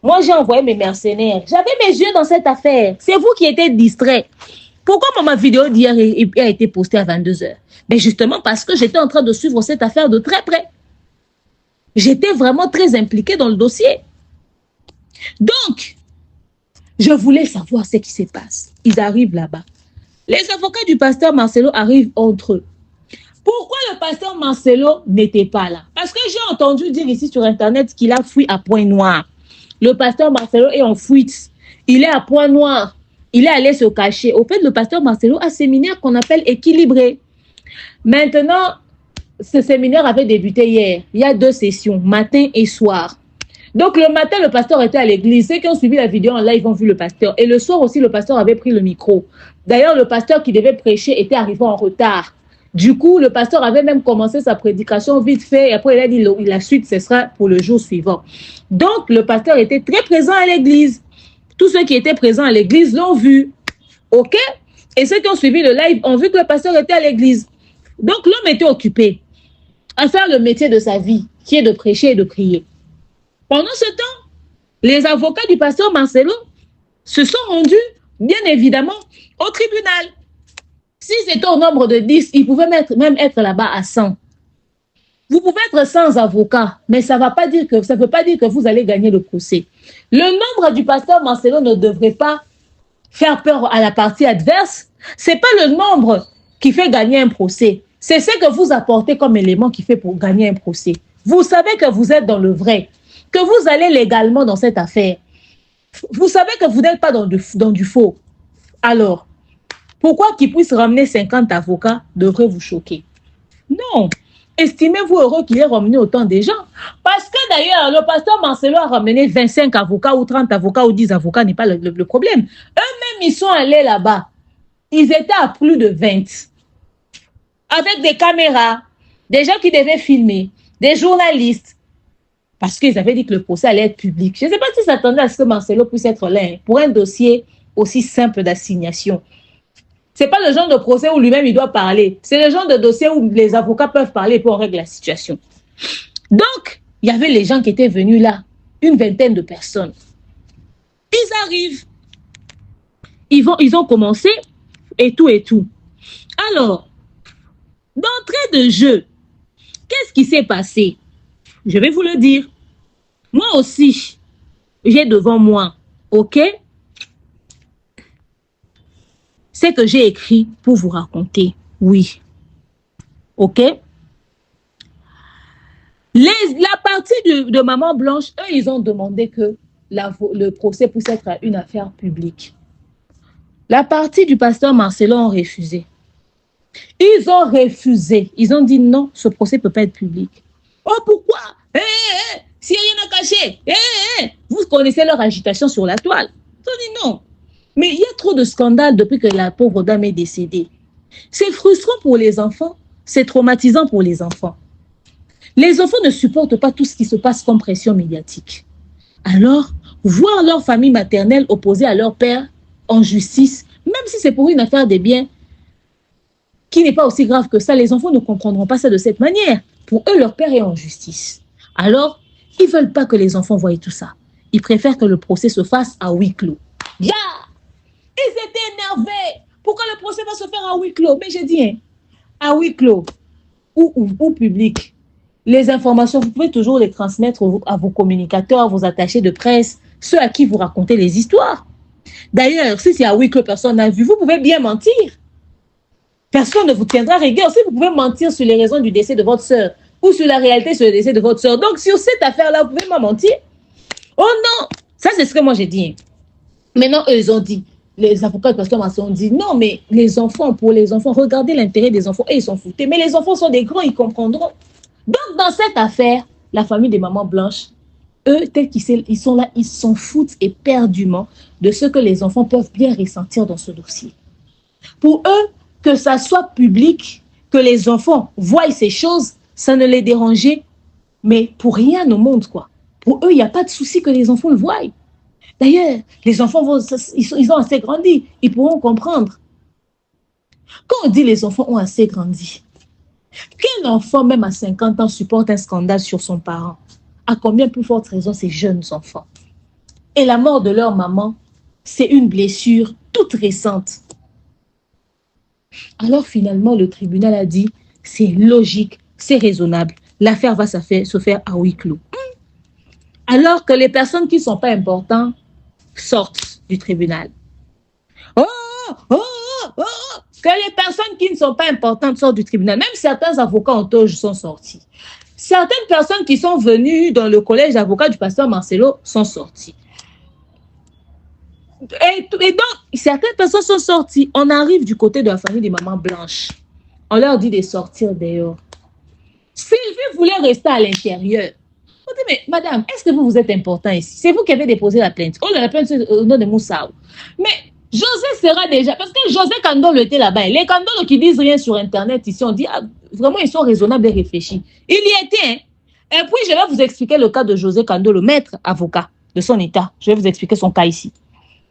Moi, j'ai envoyé mes mercenaires. J'avais mes yeux dans cette affaire. C'est vous qui étiez distraits. Pourquoi ma vidéo d'hier a été postée à 22h? Mais justement parce que j'étais en train de suivre cette affaire de très près. J'étais vraiment très impliquée dans le dossier. Donc, je voulais savoir ce qui se passe. Ils arrivent là-bas. Les avocats du pasteur Marcelo arrivent entre eux. Pourquoi le pasteur Marcelo n'était pas là? Parce que j'ai entendu dire ici sur Internet qu'il a fui à Pointe-Noire. Le pasteur Marcelo est en fuite. Il est à Pointe-Noire. Il est allé se cacher. Au fait, le pasteur Marcelo a un séminaire qu'on appelle équilibré. Maintenant, ce séminaire avait débuté hier. Il y a 2 sessions, matin et soir. Donc, le matin, le pasteur était à l'église. Ceux qui ont suivi la vidéo en live ont vu le pasteur. Et le soir aussi, le pasteur avait pris le micro. D'ailleurs, le pasteur qui devait prêcher était arrivé en retard. Du coup, le pasteur avait même commencé sa prédication vite fait. Et après, il a dit la suite, ce sera pour le jour suivant. Donc, le pasteur était très présent à l'église. Tous ceux qui étaient présents à l'église l'ont vu. OK? Et ceux qui ont suivi le live ont vu que le pasteur était à l'église. Donc, l'homme était occupé à faire le métier de sa vie, qui est de prêcher et de prier. Pendant ce temps, les avocats du pasteur Marcelo se sont rendus, bien évidemment, au tribunal. S'ils étaient au nombre de 10, ils pouvaient même être là-bas à 100. Vous pouvez être sans avocat, mais ça ne veut pas dire que vous allez gagner le procès. Le nombre du pasteur Marcelo ne devrait pas faire peur à la partie adverse. Ce n'est pas le nombre qui fait gagner un procès. C'est ce que vous apportez comme élément qui fait pour gagner un procès. Vous savez que vous êtes dans le vrai, que vous allez légalement dans cette affaire. Vous savez que vous n'êtes pas dans du faux. Alors, Pourquoi qu'il puisse ramener 50 avocats devrait vous choquer? Non. Estimez-vous heureux qu'il ait ramené autant de gens? Parce que d'ailleurs, le pasteur Marcelo a ramené 25 avocats ou 30 avocats ou 10 avocats, n'est pas le problème. Eux-mêmes, ils sont allés là-bas. Ils étaient à plus de 20. Avec des caméras, des gens qui devaient filmer, des journalistes. Parce qu'ils avaient dit que le procès allait être public. Je ne sais pas s'ils s'attendaient à ce que Marcelo puisse être là pour un dossier aussi simple d'assignation. Ce n'est pas le genre de procès où lui-même il doit parler. C'est le genre de dossier où les avocats peuvent parler et puis on règle la situation. Donc, il y avait les gens qui étaient venus là, une vingtaine de personnes. Ils arrivent. Ils ont commencé et tout et tout. Alors, d'entrée de jeu, qu'est-ce qui s'est passé? Je vais vous le dire. Moi aussi, j'ai devant moi, ok? C'est que j'ai écrit pour vous raconter. Oui. Ok? La partie de Maman Blanche, eux, ils ont demandé que le procès puisse être une affaire publique. La partie du pasteur Marcelo ont refusé. Ils ont refusé. Ils ont dit non, ce procès ne peut pas être public. Oh, pourquoi? S'il n'y a rien à cacher. Vous connaissez leur agitation sur la toile. Ils ont dit non. Mais il y a trop de scandales depuis que la pauvre dame est décédée. C'est frustrant pour les enfants, c'est traumatisant pour les enfants. Les enfants ne supportent pas tout ce qui se passe comme pression médiatique. Alors, voir leur famille maternelle opposée à leur père en justice, même si c'est pour une affaire des biens qui n'est pas aussi grave que ça, les enfants ne comprendront pas ça de cette manière. Pour eux, leur père est en justice. Alors, ils ne veulent pas que les enfants voient tout ça. Ils préfèrent que le procès se fasse à huis clos. Yeah! Ils étaient énervés. Pourquoi le procès va se faire à huis clos? Mais j'ai dit, hein, à huis clos ou public, les informations, vous pouvez toujours les transmettre à vos communicateurs, à vos attachés de presse, ceux à qui vous racontez les histoires. D'ailleurs, si c'est à huis clos, personne n'a vu, vous pouvez bien mentir. Personne ne vous tiendra rigueur. Si vous pouvez mentir sur les raisons du décès de votre soeur ou sur la réalité sur le décès de votre soeur. Donc, sur cette affaire-là, vous pouvez m'en mentir. Oh non! Ça, c'est ce que moi j'ai dit. Maintenant, eux, ils ont dit. Les avocats de pasteur Marcelo ont dit non, mais les enfants, pour les enfants, regardez l'intérêt des enfants. Et ils sont foutés. Mais les enfants sont des grands, ils comprendront. Donc, dans cette affaire, la famille des mamans blanches, eux, tels qu'ils sont là, ils s'en foutent éperdument de ce que les enfants peuvent bien ressentir dans ce dossier. Pour eux, que ça soit public, que les enfants voient ces choses, ça ne les dérangeait, mais pour rien au monde, quoi. Pour eux, il n'y a pas de souci que les enfants le voient. D'ailleurs, les enfants, ils ont assez grandi, ils pourront comprendre. Quand on dit les enfants ont assez grandi, quel enfant, même à 50 ans, supporte un scandale sur son parent? À combien plus forte raison ces jeunes enfants? Et la mort de leur maman, c'est une blessure toute récente. Alors finalement, le tribunal a dit, c'est logique, c'est raisonnable, l'affaire va se faire à huis clos. Alors que les personnes qui ne sont pas importantes sortent du tribunal. Que les personnes qui ne sont pas importantes sortent du tribunal. Même certains avocats en toge sont sortis. Certaines personnes qui sont venues dans le collège d'avocats du pasteur Marcelo sont sorties. Et donc, certaines personnes sont sorties. On arrive du côté de la famille des mamans blanches. On leur dit de sortir dehors. Sylvie voulait rester à l'intérieur. On dit, mais madame, est-ce que vous êtes important ici? C'est vous qui avez déposé la plainte. Oh, la plainte au nom de Moussaou. Mais José sera déjà... Parce que José Kandolo était là-bas. Les Kandolo qui disent rien sur Internet ici, on dit, ah, vraiment, ils sont raisonnables et réfléchis. Il y était. Hein? Et puis, je vais vous expliquer le cas de José Kandolo, maître avocat de son état. Je vais vous expliquer son cas ici.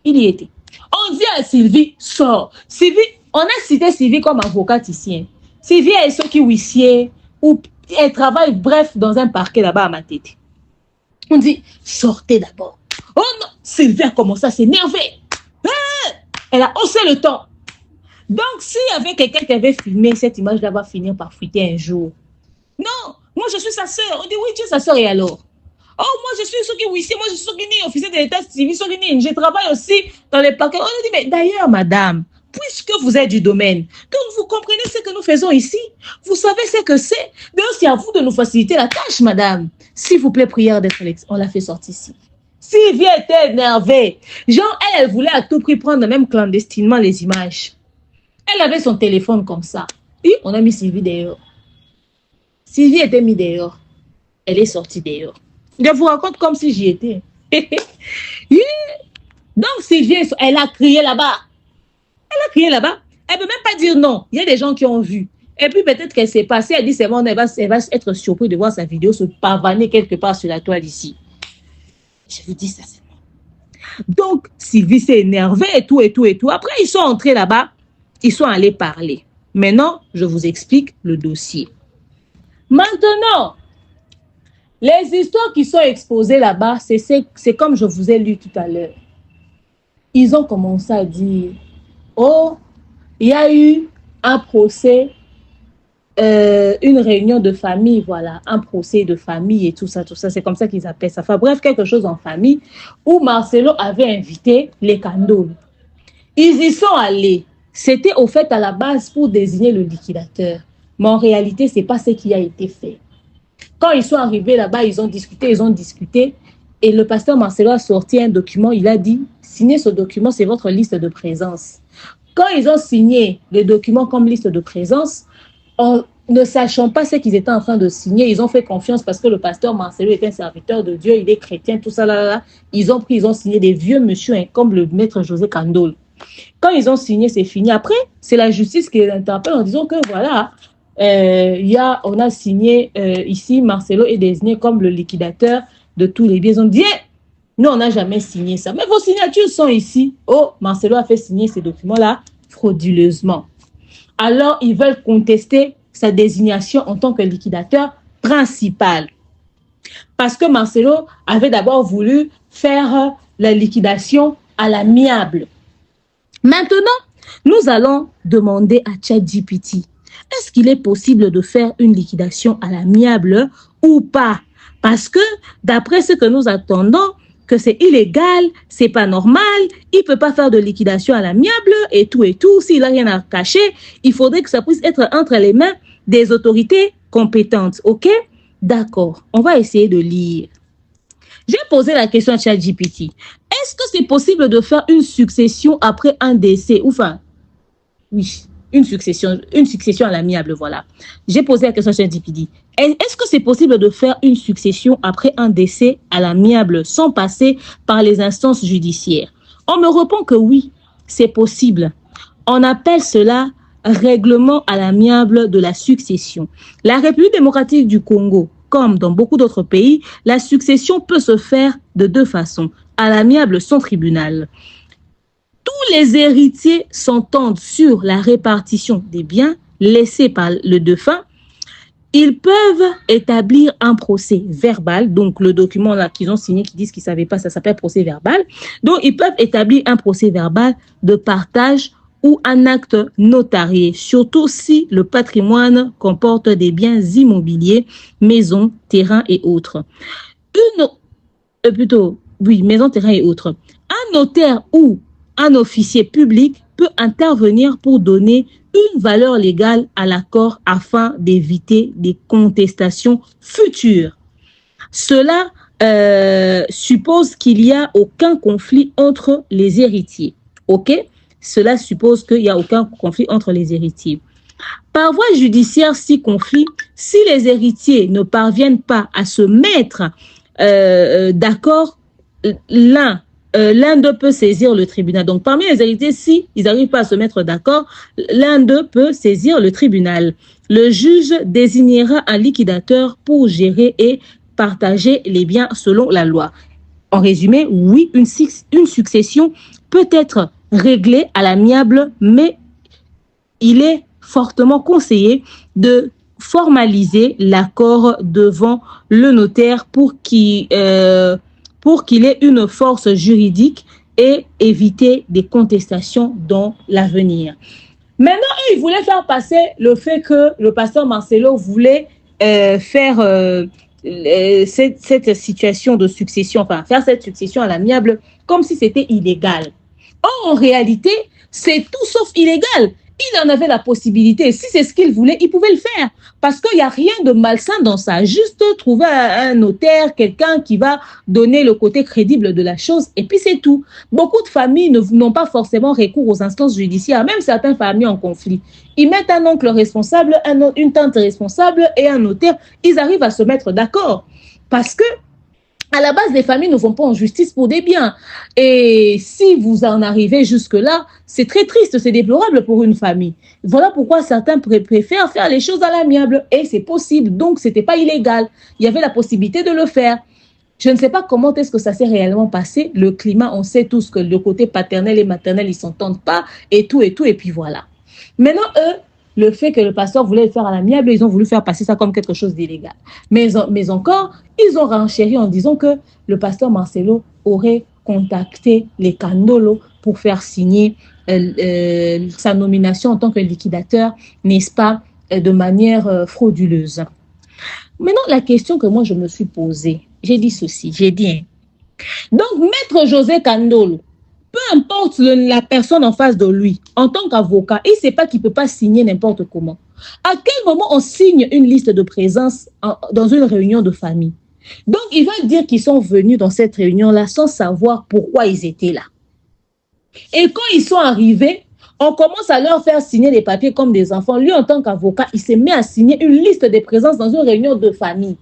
Il y était. On dit à Sylvie, sors. Sylvie, on a cité Sylvie comme avocate ici. Hein. Sylvie est ceux qui huissier ou elle travaille, bref, dans un parquet là-bas à ma tête. On dit, sortez d'abord. Oh non, Sylvie a commencé à s'énerver. Elle a haussé le ton. Donc, s'il y avait quelqu'un qui avait filmé cette image-là, va finir par fuiter un jour. Non, moi je suis sa soeur. On dit, oui, tu es sa soeur et alors? Oh, moi je suis ceux qui huissier, moi je suis ceux qui sont officier de l'état civil, je travaille aussi dans les parquets. On dit, mais d'ailleurs, madame, puisque vous êtes du domaine, que vous comprenez ce que nous faisons ici, vous savez ce que c'est. D'ailleurs, c'est à vous de nous faciliter la tâche, madame. S'il vous plaît, prière d'être élection. On l'a fait sortir ici. Sylvie était énervée. Genre, elle voulait à tout prix prendre même clandestinement les images. Elle avait son téléphone comme ça. Et on a mis Sylvie dehors. Sylvie était mise dehors. Elle est sortie dehors. Je vous raconte comme si j'y étais. Donc Sylvie, elle a crié là-bas. Elle a crié là-bas. Elle ne peut même pas dire non. Il y a des gens qui ont vu. Et puis peut-être qu'elle s'est passée. Elle dit c'est bon, elle va être surprise de voir sa vidéo se pavaner quelque part sur la toile ici. Je vous dis ça, c'est bon. Donc Sylvie s'est énervée et tout. Après, ils sont entrés là-bas. Ils sont allés parler. Maintenant, je vous explique le dossier. Maintenant, les histoires qui sont exposées là-bas, c'est comme je vous ai lu tout à l'heure. Ils ont commencé à dire, oh, il y a eu un procès, une réunion de famille, voilà, un procès de famille et tout ça, c'est comme ça qu'ils appellent ça. Enfin bref, quelque chose en famille, où Marcelo avait invité les Kandoul. Ils y sont allés. C'était au fait à la base pour désigner le liquidateur. Mais en réalité, ce n'est pas ce qui a été fait. Quand ils sont arrivés là-bas, ils ont discuté. Et le pasteur Marcelo a sorti un document. Il a dit, signez ce document, c'est votre liste de présence. Quand ils ont signé le document comme liste de présence, en ne sachant pas ce qu'ils étaient en train de signer, ils ont fait confiance parce que le pasteur Marcelo est un serviteur de Dieu, il est chrétien, tout ça, là. Ils ont signé des vieux monsieur hein, comme le maître José Kandoul. Quand ils ont signé, c'est fini. Après, c'est la justice qui les interpelle en disant que voilà, on a signé ici, Marcelo est désigné comme le liquidateur de tous les biens. Ils ont dit, nous, on n'a jamais signé ça. Mais vos signatures sont ici. Oh, Marcelo a fait signer ces documents-là frauduleusement. Alors, ils veulent contester sa désignation en tant que liquidateur principal. Parce que Marcelo avait d'abord voulu faire la liquidation à l'amiable. Maintenant, nous allons demander à ChatGPT, est-ce qu'il est possible de faire une liquidation à l'amiable ou pas? Parce que d'après ce que nous attendons, que c'est illégal, c'est pas normal, il peut pas faire de liquidation à l'amiable et tout, s'il a rien à cacher, il faudrait que ça puisse être entre les mains des autorités compétentes, ok? D'accord, on va essayer de lire. J'ai posé la question à ChatGPT. Est-ce que c'est possible de faire une succession après un décès? Enfin, oui, une succession à l'amiable, voilà. J'ai posé la question à ChatGPT. Est-ce que c'est possible de faire une succession après un décès à l'amiable sans passer par les instances judiciaires? On me répond que oui, c'est possible. On appelle cela règlement à l'amiable de la succession. La République démocratique du Congo, comme dans beaucoup d'autres pays, la succession peut se faire de deux façons, à l'amiable sans tribunal. Tous les héritiers s'entendent sur la répartition des biens laissés par le défunt. Ils peuvent établir un procès verbal, donc le document là qu'ils ont signé qui disent qu'ils ne savaient pas, ça s'appelle procès verbal. Donc ils peuvent établir un procès verbal de partage ou un acte notarié, surtout si le patrimoine comporte des biens immobiliers, maisons, terrains et autres. Maisons, terrains et autres. Un notaire ou un officier public peut intervenir pour donner une valeur légale à l'accord afin d'éviter des contestations futures. Cela suppose qu'il n'y a aucun conflit entre les héritiers. OK? Cela suppose qu'il n'y a aucun conflit entre les héritiers. Par voie judiciaire, si conflit, si les héritiers ne parviennent pas à se mettre d'accord, l'un d'eux peut saisir le tribunal. Donc, parmi les héritiers, si ils n'arrivent pas à se mettre d'accord, l'un d'eux peut saisir le tribunal. Le juge désignera un liquidateur pour gérer et partager les biens selon la loi. En résumé, oui, une succession peut être réglée à l'amiable, mais il est fortement conseillé de formaliser l'accord devant le notaire pour qu'il ait une force juridique et éviter des contestations dans l'avenir. Maintenant, ils voulaient faire passer le fait que le pasteur Marcelo voulait faire cette situation de succession, enfin faire cette succession à l'amiable comme si c'était illégal. Or, en réalité, c'est tout sauf illégal. Il en avait la possibilité. Si c'est ce qu'il voulait, il pouvait le faire. Parce qu'il n'y a rien de malsain dans ça. Juste trouver un notaire, quelqu'un qui va donner le côté crédible de la chose. Et puis c'est tout. Beaucoup de familles n'ont pas forcément recours aux instances judiciaires. Même certaines familles en conflit. Ils mettent un oncle responsable, une tante responsable et un notaire. Ils arrivent à se mettre d'accord. Parce que à la base, les familles ne vont pas en justice pour des biens. Et si vous en arrivez jusque-là, c'est très triste, c'est déplorable pour une famille. Voilà pourquoi certains préfèrent faire les choses à l'amiable. Et c'est possible, donc ce n'était pas illégal. Il y avait la possibilité de le faire. Je ne sais pas comment est-ce que ça s'est réellement passé. Le climat, on sait tous que le côté paternel et maternel, ils ne s'entendent pas, et tout, et puis voilà. Maintenant, eux, le fait que le pasteur voulait le faire à l'amiable, ils ont voulu faire passer ça comme quelque chose d'illégal. Mais encore, ils ont renchéri en disant que le pasteur Marcelo aurait contacté les Kandolo pour faire signer sa nomination en tant que liquidateur, n'est-ce pas, de manière frauduleuse. Maintenant, la question que moi je me suis posée, j'ai dit ceci, donc Maître José Kandolo, peu importe la personne en face de lui, en tant qu'avocat, il ne sait pas qu'il ne peut pas signer n'importe comment. À quel moment on signe une liste de présence dans une réunion de famille? Donc, il va dire qu'ils sont venus dans cette réunion-là sans savoir pourquoi ils étaient là. Et quand ils sont arrivés, on commence à leur faire signer des papiers comme des enfants. Lui, en tant qu'avocat, il se met à signer une liste de présence dans une réunion de famille.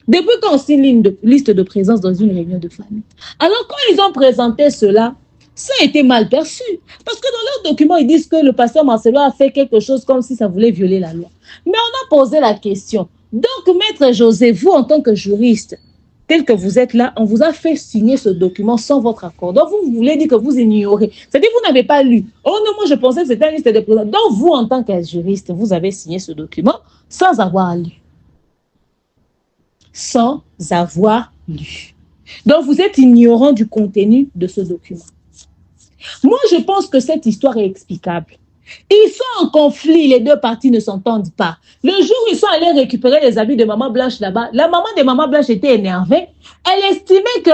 Depuis qu'on signe une liste de présence dans une réunion de famille. Alors, quand ils ont présenté cela, ça a été mal perçu. Parce que dans leurs documents, ils disent que le pasteur Marcelo a fait quelque chose comme si ça voulait violer la loi. Mais on a posé la question. Donc, Maître José, vous, en tant que juriste, tel que vous êtes là, on vous a fait signer ce document sans votre accord. Donc, vous voulez dire que vous ignorez. C'est-à-dire que vous n'avez pas lu. Oh non, moi, je pensais que c'était une liste de présence. Donc, vous, en tant que juriste, vous avez signé ce document sans avoir lu. Sans avoir lu. Donc, vous êtes ignorant du contenu de ce document. Moi, je pense que cette histoire est explicable. Ils sont en conflit, les deux parties ne s'entendent pas. Le jour où ils sont allés récupérer les habits de Maman Blanche là-bas, la maman de Maman Blanche était énervée. Elle estimait que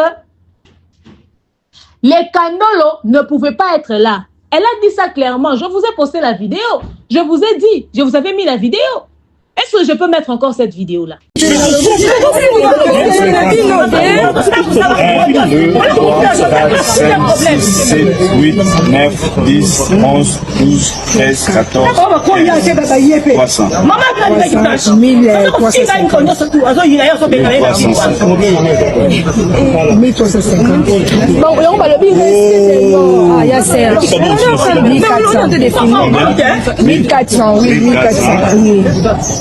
les Kandolo ne pouvaient pas être là. Elle a dit ça clairement. Je vous ai posté la vidéo. Je vous ai dit, je vous avais mis la vidéo. Est-ce que je peux mettre encore cette vidéo-là? 1, 2, 3, 4, 5, 6, 7, 8, 9, 10, 11, 12, 13, 14, 300.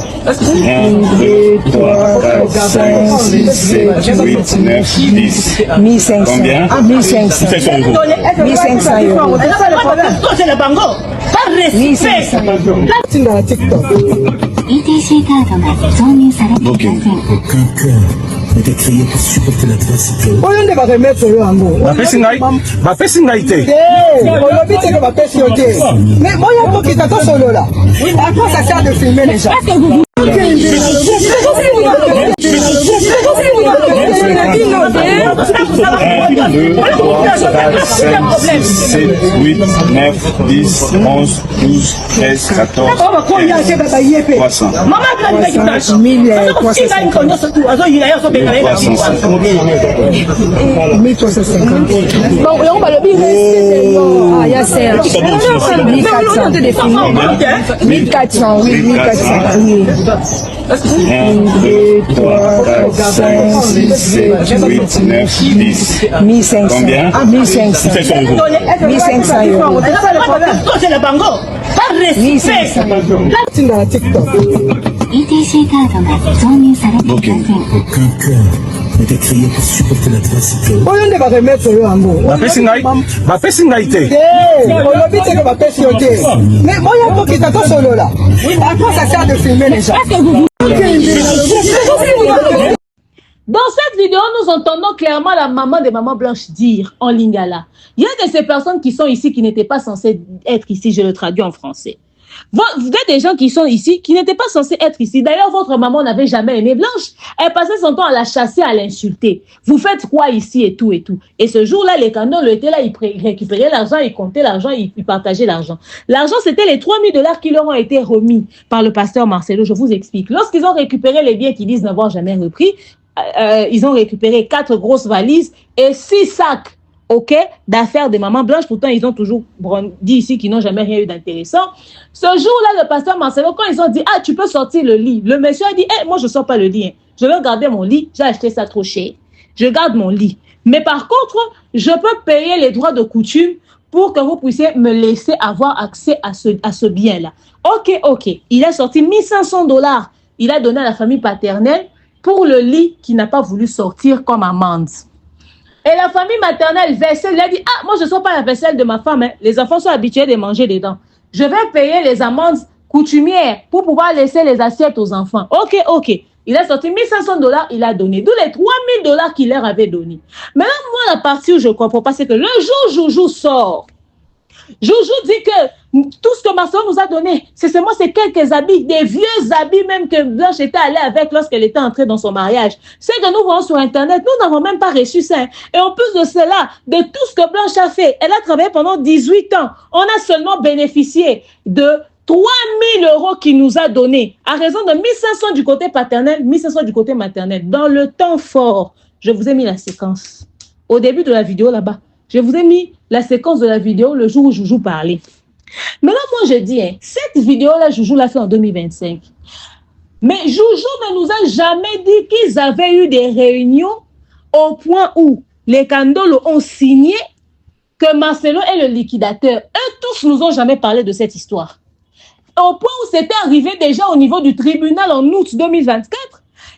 1, 2, 3, 4, 5, 6, 7, 8, 9, 10. 1500. Combien? 1500. 1500 euros. C'est le bango. Pas respect. 1500. TikTok. ETC カードが挿入されていません。 Aucun cœur n'était créé pour supporter l'adversité. Oyo nde baremettre yo yango. Bapesi ngai te. Olobi te ke bapesi yo te. Mais boya tokita tosolola. À quoi ça sert de filmer les gens? 1, 2, 3, 4, 5, 6, 7, 8, 9, 10, 11, 12, 13, 14, 300. 1350. Bon, on va le dire. Ah, il y a Serge. 1400. 1400, oui, 1400. 1, 2, 3, 4, 5, 6, 7, 8, 9, 10. 1500. Combien? 1500. 1500 euros. C'est le bango. Pas respect. 1500. TikTok. ETC カードが挿入されていません。 Aucun cœur n'était créé pour supporter l'adversité. Oyo nde baremettre yo yango. Bapesi ngai te. Olobi te ke bapesi yo te. Mais boya tokita tosolola. À quoi ça sert de filmer les gens? Dans cette vidéo, nous entendons clairement la maman de Maman Blanche dire en lingala. Il y a de ces personnes qui sont ici qui n'étaient pas censées être ici, je le traduis en français. Vous êtes des gens qui sont ici, qui n'étaient pas censés être ici. D'ailleurs, votre maman n'avait jamais aimé Blanche. Elle passait son temps à la chasser, à l'insulter. Vous faites quoi ici et tout et tout. Et ce jour-là, les Kandolos étaient là, ils récupéraient l'argent, ils comptaient l'argent, ils partageaient l'argent. L'argent, c'était les 3 000 $ qui leur ont été remis par le pasteur Marcelo. Je vous explique. Lorsqu'ils ont récupéré les biens qu'ils disent n'avoir jamais repris, ils ont récupéré 4 grosses valises et 6 sacs. OK, d'affaires de maman Blanche. Pourtant, ils ont toujours dit ici qu'ils n'ont jamais rien eu d'intéressant. Ce jour-là, le pasteur Marcelo, quand ils ont dit, ah, tu peux sortir le lit, le monsieur a dit, moi, je ne sors pas le lit. Hein. Je vais garder mon lit. J'ai acheté ça trop cher. Je garde mon lit. Mais par contre, je peux payer les droits de coutume pour que vous puissiez me laisser avoir accès à ce bien-là. OK. Il a sorti 1 500 $. Il a donné à la famille paternelle pour le lit qui n'a pas voulu sortir comme amende. Et la famille maternelle, vaisselle, il a dit, ah, moi, je ne sors pas la vaisselle de ma femme. Hein. Les enfants sont habitués de manger dedans. Je vais payer les amendes coutumières pour pouvoir laisser les assiettes aux enfants. OK. Il a sorti 1 500 $, il a donné. D'où les 3 000 $ qu'il leur avait donné. Maintenant, moi, la partie où je ne comprends pas, c'est que le jour où Joujou sort, Joujou dit que tout ce que Marcelo nous a donné, c'est seulement ces quelques habits, des vieux habits même que Blanche était allée avec lorsqu'elle était entrée dans son mariage. C'est que nous voyons sur Internet, nous n'avons même pas reçu ça. Et en plus de cela, de tout ce que Blanche a fait, elle a travaillé pendant 18 ans. On a seulement bénéficié de 3 000 € qu'il nous a donné, à raison de 1 500 du côté paternel, 1 500 du côté maternel. Dans le temps fort, je vous ai mis la séquence. Au début de la vidéo là-bas, je vous ai mis la séquence de la vidéo le jour où Joujou parlait. Maintenant, moi, je dis, cette vidéo-là, Joujou l'a fait en 2025. Mais Joujou ne nous a jamais dit qu'ils avaient eu des réunions au point où les Kandolos ont signé que Marcelo est le liquidateur. Eux tous nous ont jamais parlé de cette histoire. Au point où c'était arrivé déjà au niveau du tribunal en août 2024.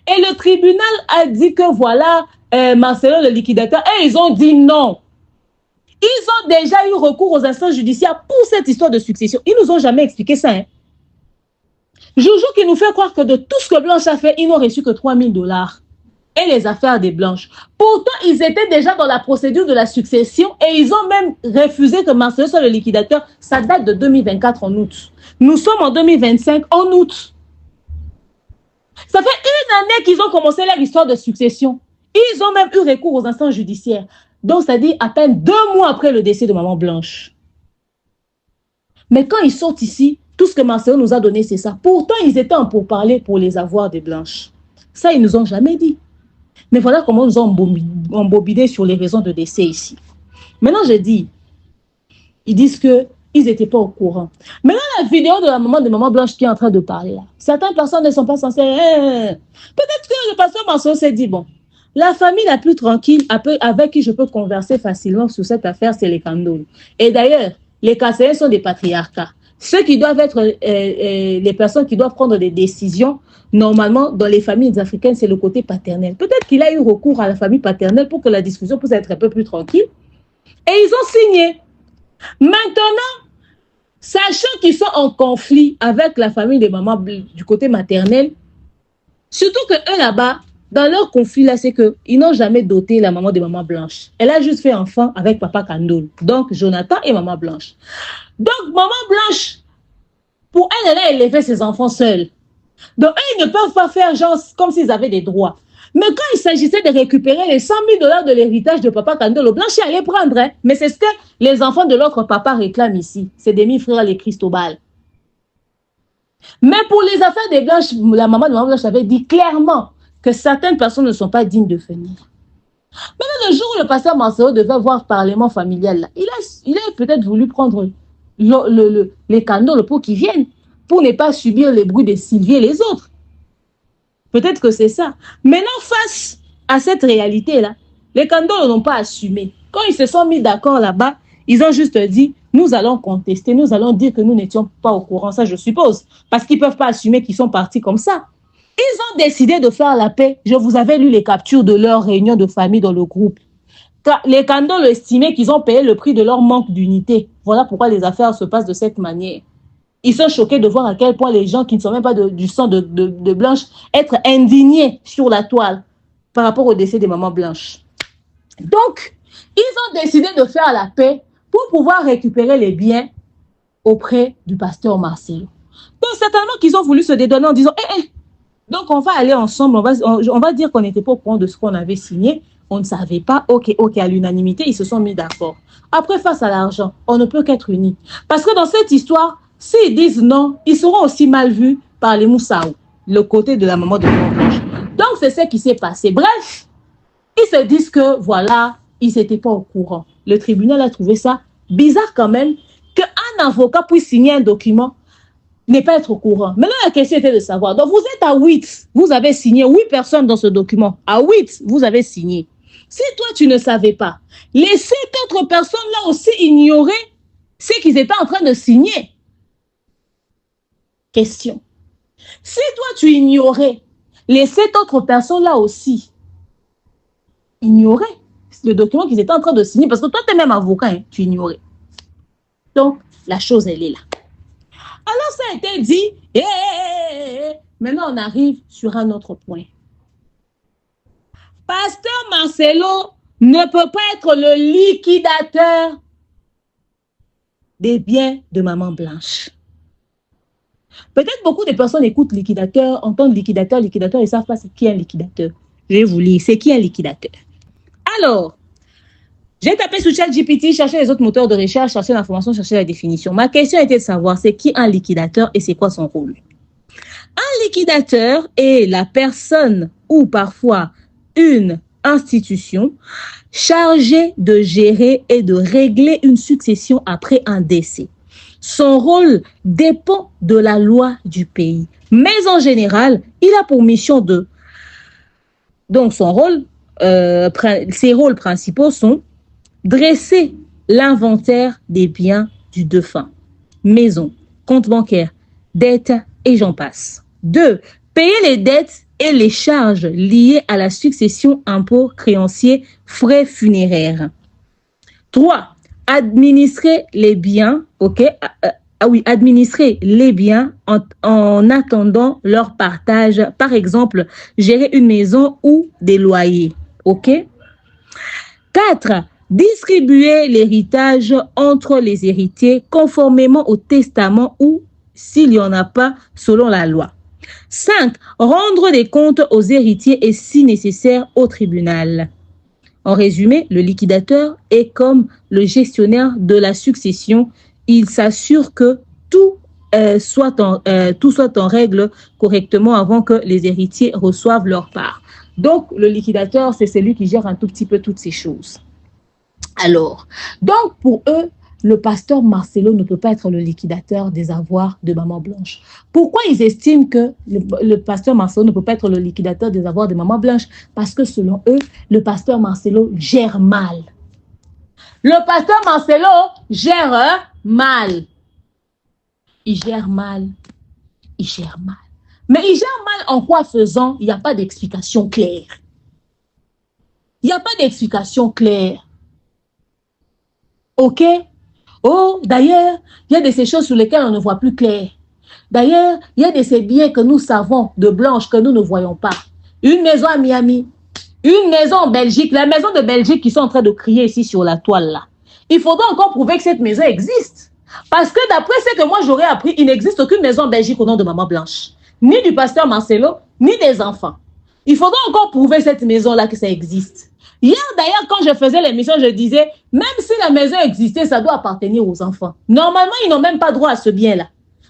Et le tribunal a dit que voilà, Marcelo le liquidateur. Et ils ont dit non. Ils ont déjà eu recours aux instances judiciaires pour cette histoire de succession. Ils nous ont jamais expliqué ça. Hein. Joujou qui nous fait croire que de tout ce que Blanche a fait, ils n'ont reçu que 3 000 $ et les affaires des Blanches. Pourtant, ils étaient déjà dans la procédure de la succession et ils ont même refusé que Marcelo soit le liquidateur. Ça date de 2024 en août. Nous sommes en 2025 en août. Ça fait 1 année qu'ils ont commencé leur histoire de succession. Ils ont même eu recours aux instances judiciaires. Donc, c'est-à-dire à peine 2 mois après le décès de maman Blanche. Mais quand ils sortent ici, tout ce que Marcelo nous a donné, c'est ça. Pourtant, ils étaient en pourparlers pour les avoirs des Blanches. Ça, ils nous ont jamais dit. Mais voilà comment ils nous ont embobiné sur les raisons de décès ici. Maintenant, je dis, ils disent qu'ils n'étaient pas au courant. Maintenant, la vidéo de la maman de maman Blanche qui est en train de parler là, certaines personnes ne sont pas censées... Peut-être que le pasteur Marcelo s'est dit, bon, la famille la plus tranquille avec qui je peux converser facilement sur cette affaire, c'est les Kandolos. Et d'ailleurs, les Kasséens sont des patriarcats. Ceux qui doivent être les personnes qui doivent prendre des décisions, normalement, dans les familles africaines, c'est le côté paternel. Peut-être qu'il a eu recours à la famille paternelle pour que la discussion puisse être un peu plus tranquille. Et ils ont signé. Maintenant, sachant qu'ils sont en conflit avec la famille des mamans du côté maternel, surtout que eux là-bas, dans leur conflit là, c'est qu'ils n'ont jamais doté la maman de maman Blanche. Elle a juste fait enfant avec papa Kandolo. Donc, Jonathan et maman Blanche. Donc, maman Blanche, pour elle, elle a élevé ses enfants seuls. Donc, eux, ils ne peuvent pas faire genre comme s'ils avaient des droits. Mais quand il s'agissait de récupérer les 100 000 $ de l'héritage de papa Kandolo, Blanche allait prendre. Hein? Mais c'est ce que les enfants de l'autre papa réclament ici. C'est demi-frères, les Cristobal. Mais pour les affaires des Blanches, la maman de maman Blanche avait dit clairement que certaines personnes ne sont pas dignes de venir. Maintenant, le jour où le pasteur Marcelo devait voir parlement familial, là, il a peut-être voulu prendre les Kandolos pour qu'ils viennent, pour ne pas subir les bruits de Sylvie et les autres. Peut-être que c'est ça. Maintenant, face à cette réalité-là, les Kandolos n'ont pas assumé. Quand ils se sont mis d'accord là-bas, ils ont juste dit, nous allons contester, nous allons dire que nous n'étions pas au courant, ça je suppose, parce qu'ils ne peuvent pas assumer qu'ils sont partis comme ça. Ils ont décidé de faire la paix. Je vous avais lu les captures de leur réunion de famille dans le groupe. Les Kandolos estimaient qu'ils ont payé le prix de leur manque d'unité. Voilà pourquoi les affaires se passent de cette manière. Ils sont choqués de voir à quel point les gens qui ne sont même pas du sang de Blanche être indignés sur la toile par rapport au décès des mamans Blanches. Donc, ils ont décidé de faire la paix pour pouvoir récupérer les biens auprès du pasteur Marcelo. Donc, certainement qu'ils ont voulu se dédonner en disant, donc on va aller ensemble, on va dire qu'on n'était pas au courant de ce qu'on avait signé, on ne savait pas, ok, à l'unanimité, ils se sont mis d'accord. Après, face à l'argent, on ne peut qu'être unis. Parce que dans cette histoire, s'ils disent non, ils seront aussi mal vus par les Moussaou, le côté de la maman de Blanche. Donc, c'est ce qui s'est passé. Bref, ils se disent que, voilà, ils n'étaient pas au courant. Le tribunal a trouvé ça bizarre quand même qu'un avocat puisse signer un document, n'est pas être au courant. Maintenant, la question était de savoir. Donc, vous êtes à 8. Vous avez signé 8 personnes dans ce document. À 8, vous avez signé. Si toi, tu ne savais pas, les 7 autres personnes-là aussi ignoraient ce qu'ils étaient en train de signer. Question. Si toi, tu ignorais, les 7 autres personnes-là aussi ignoraient le document qu'ils étaient en train de signer, parce que toi, tu es même avocat, hein, tu ignorais. Donc, la chose, elle est là. Alors, ça a été dit, maintenant, on arrive sur un autre point. Pasteur Marcelo ne peut pas être le liquidateur des biens de Maman Blanche. Peut-être beaucoup de personnes écoutent liquidateur, entendent liquidateur, ils ne savent pas c'est qui un liquidateur. Je vais vous lire, c'est qui un liquidateur. Alors, j'ai tapé sur ChatGPT, cherché les autres moteurs de recherche, cherché l'information, cherché la définition. Ma question était de savoir c'est qui un liquidateur et c'est quoi son rôle. Un liquidateur est la personne ou parfois une institution chargée de gérer et de régler une succession après un décès. Son rôle dépend de la loi du pays. Mais en général, il a pour mission de... Donc son rôle, ses rôles principaux sont dresser l'inventaire des biens du défunt, maison, compte bancaire, dettes et j'en passe. 2. Payer les dettes et les charges liées à la succession, impôts, créanciers, frais funéraires. 3. Administrer les biens, administrer les biens en attendant leur partage. Par exemple, gérer une maison ou des loyers. 4. Distribuer l'héritage entre les héritiers conformément au testament ou, s'il n'y en a pas, selon la loi. 5. Rendre des comptes aux héritiers et, si nécessaire, au tribunal. En résumé, le liquidateur est comme le gestionnaire de la succession. Il s'assure que tout soit en règle correctement avant que les héritiers reçoivent leur part. Donc, le liquidateur, c'est celui qui gère un tout petit peu toutes ces choses. Alors, donc pour eux, le pasteur Marcelo ne peut pas être le liquidateur des avoirs de Maman Blanche. Pourquoi ils estiment que le pasteur Marcelo ne peut pas être le liquidateur des avoirs de Maman Blanche? Parce que selon eux, le pasteur Marcelo gère mal. Le pasteur Marcelo gère mal. Il gère mal. Il gère mal. Mais il gère mal en quoi faisant? Il n'y a pas d'explication claire. Il n'y a pas d'explication claire. OK? Oh, d'ailleurs, il y a de ces choses sur lesquelles on ne voit plus clair. D'ailleurs, il y a de ces biens que nous savons de Blanche que nous ne voyons pas. Une maison à Miami, une maison en Belgique, la maison de Belgique qui sont en train de crier ici sur la toile là. Il faudra encore prouver que cette maison existe. Parce que d'après ce que moi j'aurais appris, il n'existe aucune maison en Belgique au nom de Maman Blanche. Ni du pasteur Marcelo, ni des enfants. Il faudra encore prouver cette maison-là que ça existe. Hier, d'ailleurs, quand je faisais l'émission, je disais, même si la maison existait, ça doit appartenir aux enfants. Normalement, ils n'ont même pas droit à ce bien-là.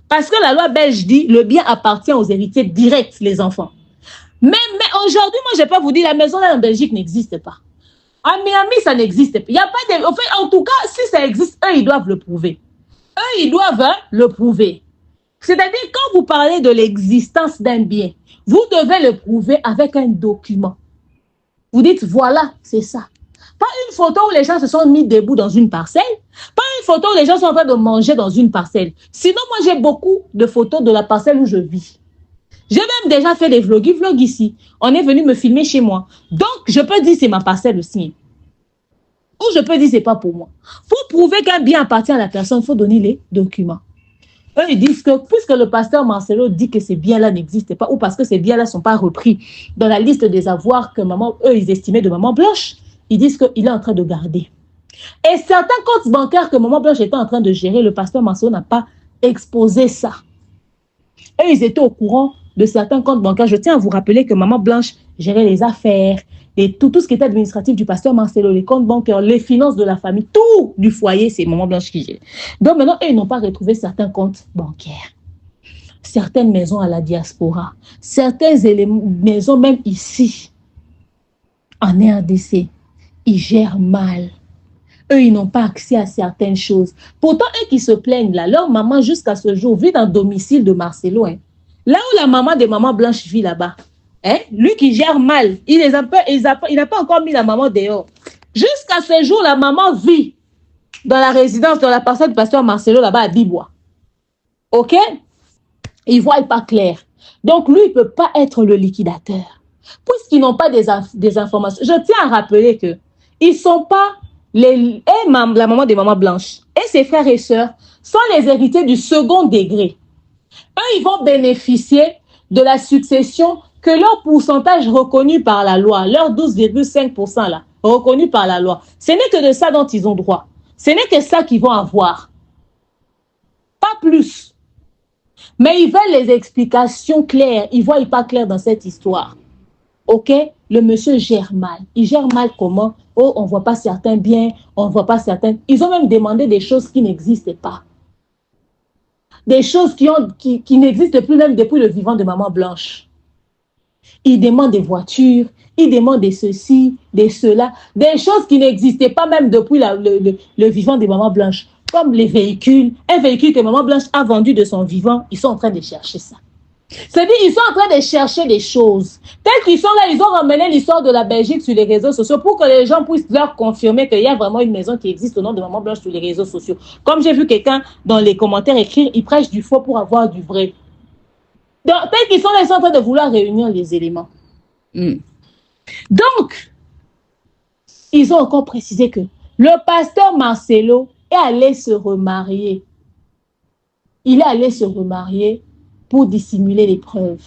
Parce que la loi belge dit, le bien appartient aux héritiers directs, les enfants. Mais aujourd'hui, moi, je ne vais pas vous dire, la maison là en Belgique n'existe pas. En Miami, ça n'existe pas. Il y a pas de... en tout cas, si ça existe, eux, ils doivent le prouver. Eux, ils doivent le prouver. C'est-à-dire, quand vous parlez de l'existence d'un bien, vous devez le prouver avec un document. Vous dites, voilà, c'est ça. Pas une photo où les gens se sont mis debout dans une parcelle. Pas une photo où les gens sont en train de manger dans une parcelle. Sinon, moi, j'ai beaucoup de photos de la parcelle où je vis. J'ai même déjà fait des vlogs ici. On est venu me filmer chez moi. Donc, je peux dire c'est ma parcelle aussi. Ou je peux dire c'est pas pour moi. Pour prouver qu'un bien appartient à la personne, il faut donner les documents. Eux, ils disent que puisque le pasteur Marcelo dit que ces biens-là n'existent pas, ou parce que ces biens-là ne sont pas repris dans la liste des avoirs que eux, ils estimaient de Maman Blanche, ils disent qu'il est en train de garder. Et certains comptes bancaires que Maman Blanche était en train de gérer, le pasteur Marcelo n'a pas exposé ça. Et ils étaient au courant de certains comptes bancaires. Je tiens à vous rappeler que Maman Blanche gérait les affaires, et tout ce qui était administratif du pasteur Marcelo, les comptes bancaires, les finances de la famille, tout du foyer, c'est Maman Blanche qui gère. Donc maintenant, ils n'ont pas retrouvé certains comptes bancaires, certaines maisons à la diaspora, certaines maisons même ici, en RDC. Ils gèrent mal. Eux, ils n'ont pas accès à certaines choses. Pourtant, eux qui se plaignent là, leur maman jusqu'à ce jour vit dans le domicile de Marcelo. Hein. Là où la maman de Maman Blanche vit là-bas. Hein? Lui qui gère mal, il n'a pas encore mis la maman dehors. Jusqu'à ce jour, la maman vit dans la résidence, dans la parcelle du pasteur Marcelo là-bas à Bibois. Ok? Il ne voit pas clair. Donc lui, il ne peut pas être le liquidateur. Puisqu'ils n'ont pas des informations. Je tiens à rappeler qu'ils ne sont pas la maman de Maman Blanche et ses frères et sœurs sont les héritiers du second degré. Eux, ils vont bénéficier de la succession que leur pourcentage reconnu par la loi, leur 12,5% là, reconnu par la loi, ce n'est que de ça dont ils ont droit. Ce n'est que ça qu'ils vont avoir. Pas plus. Mais ils veulent les explications claires. Ils ne voient pas clair dans cette histoire. Ok? Le monsieur gère mal. Il gère mal comment? Oh, on ne voit pas certains biens, on ne voit pas certains... Ils ont même demandé des choses qui n'existaient pas. Des choses qui n'existent plus même depuis le vivant de Maman Blanche. Ils demandent des voitures, ils demandent des ceci, des cela, des choses qui n'existaient pas même depuis le vivant de Maman Blanche. Comme les véhicules, un véhicule que Maman Blanche a vendu de son vivant, ils sont en train de chercher ça. C'est-à-dire qu'ils sont en train de chercher des choses. Tels qu'ils sont là, ils ont ramené l'histoire de la Belgique sur les réseaux sociaux pour que les gens puissent leur confirmer qu'il y a vraiment une maison qui existe au nom de Maman Blanche sur les réseaux sociaux. Comme j'ai vu quelqu'un dans les commentaires écrire, il prêche du faux pour avoir du vrai. Donc, tels qu'ils sont là, ils sont en train de vouloir réunir les éléments. Donc, ils ont encore précisé que le pasteur Marcelo est allé se remarier. Il est allé se remarier pour dissimuler les preuves.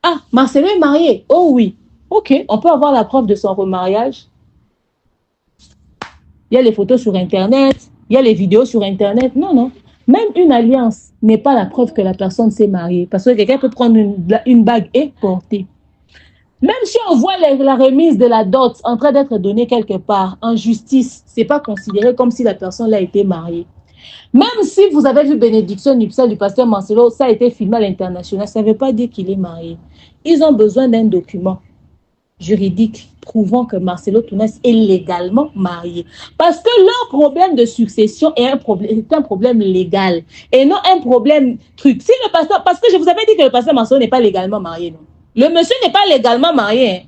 Ah, Marcelo est marié. Oh oui. Ok, on peut avoir la preuve de son remariage. Il y a les photos sur Internet, il y a les vidéos sur Internet. Non, non. Même une alliance n'est pas la preuve que la personne s'est mariée. Parce que quelqu'un peut prendre une bague et porter. Même si on voit la remise de la dot en train d'être donnée quelque part en justice, ce n'est pas considéré comme si la personne a été mariée. Même si vous avez vu bénédiction nuptiale du pasteur Marcelo, ça a été filmé à l'international, ça ne veut pas dire qu'il est marié. Ils ont besoin d'un document juridique prouvant que Marcelo Tounas est légalement marié. Parce que leur problème de succession est un problème légal et non un problème truc. Si le pasteur, parce que je vous avais dit que le pasteur Marcelo n'est pas légalement marié, non? Le monsieur n'est pas légalement marié. Hein.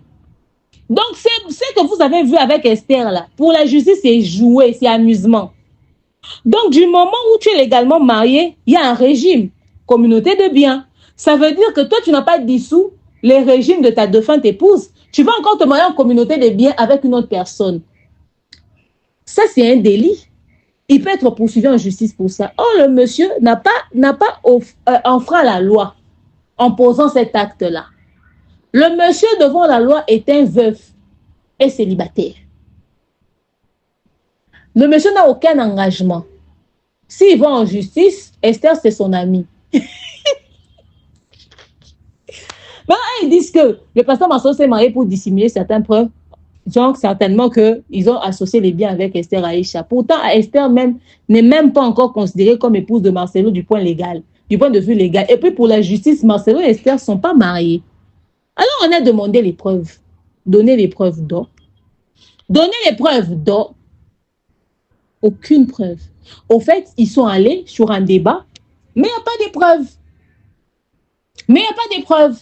Donc, c'est ce que vous avez vu avec Esther là. Pour la justice, c'est jouer, c'est amusement. Donc, du moment où tu es légalement marié, il y a un régime, communauté de biens. Ça veut dire que toi, tu n'as pas dissous les régimes de ta défunte épouse. Tu vas encore te marier en communauté de biens avec une autre personne. Ça, c'est un délit. Il peut être poursuivi en justice pour ça. Or, le monsieur n'a pas enfreint la loi en posant cet acte-là. Le monsieur devant la loi est un veuf et célibataire. Le monsieur n'a aucun engagement. S'il va en justice, Esther, c'est son ami. Maintenant, ils disent que le pasteur Marcelo s'est marié pour dissimuler certaines preuves. Donc, certainement qu'ils ont associé les biens avec Esther Aïcha. Pourtant, Esther même n'est même pas encore considérée comme épouse de Marcelo du point légal, du point de vue légal. Et puis, pour la justice, Marcelo et Esther ne sont pas mariés. Alors, on a demandé les preuves. Donner les preuves d'or. Donner les preuves d'or. Aucune preuve. Au fait, ils sont allés sur un débat, mais il n'y a pas de preuves. Mais il n'y a pas de preuves.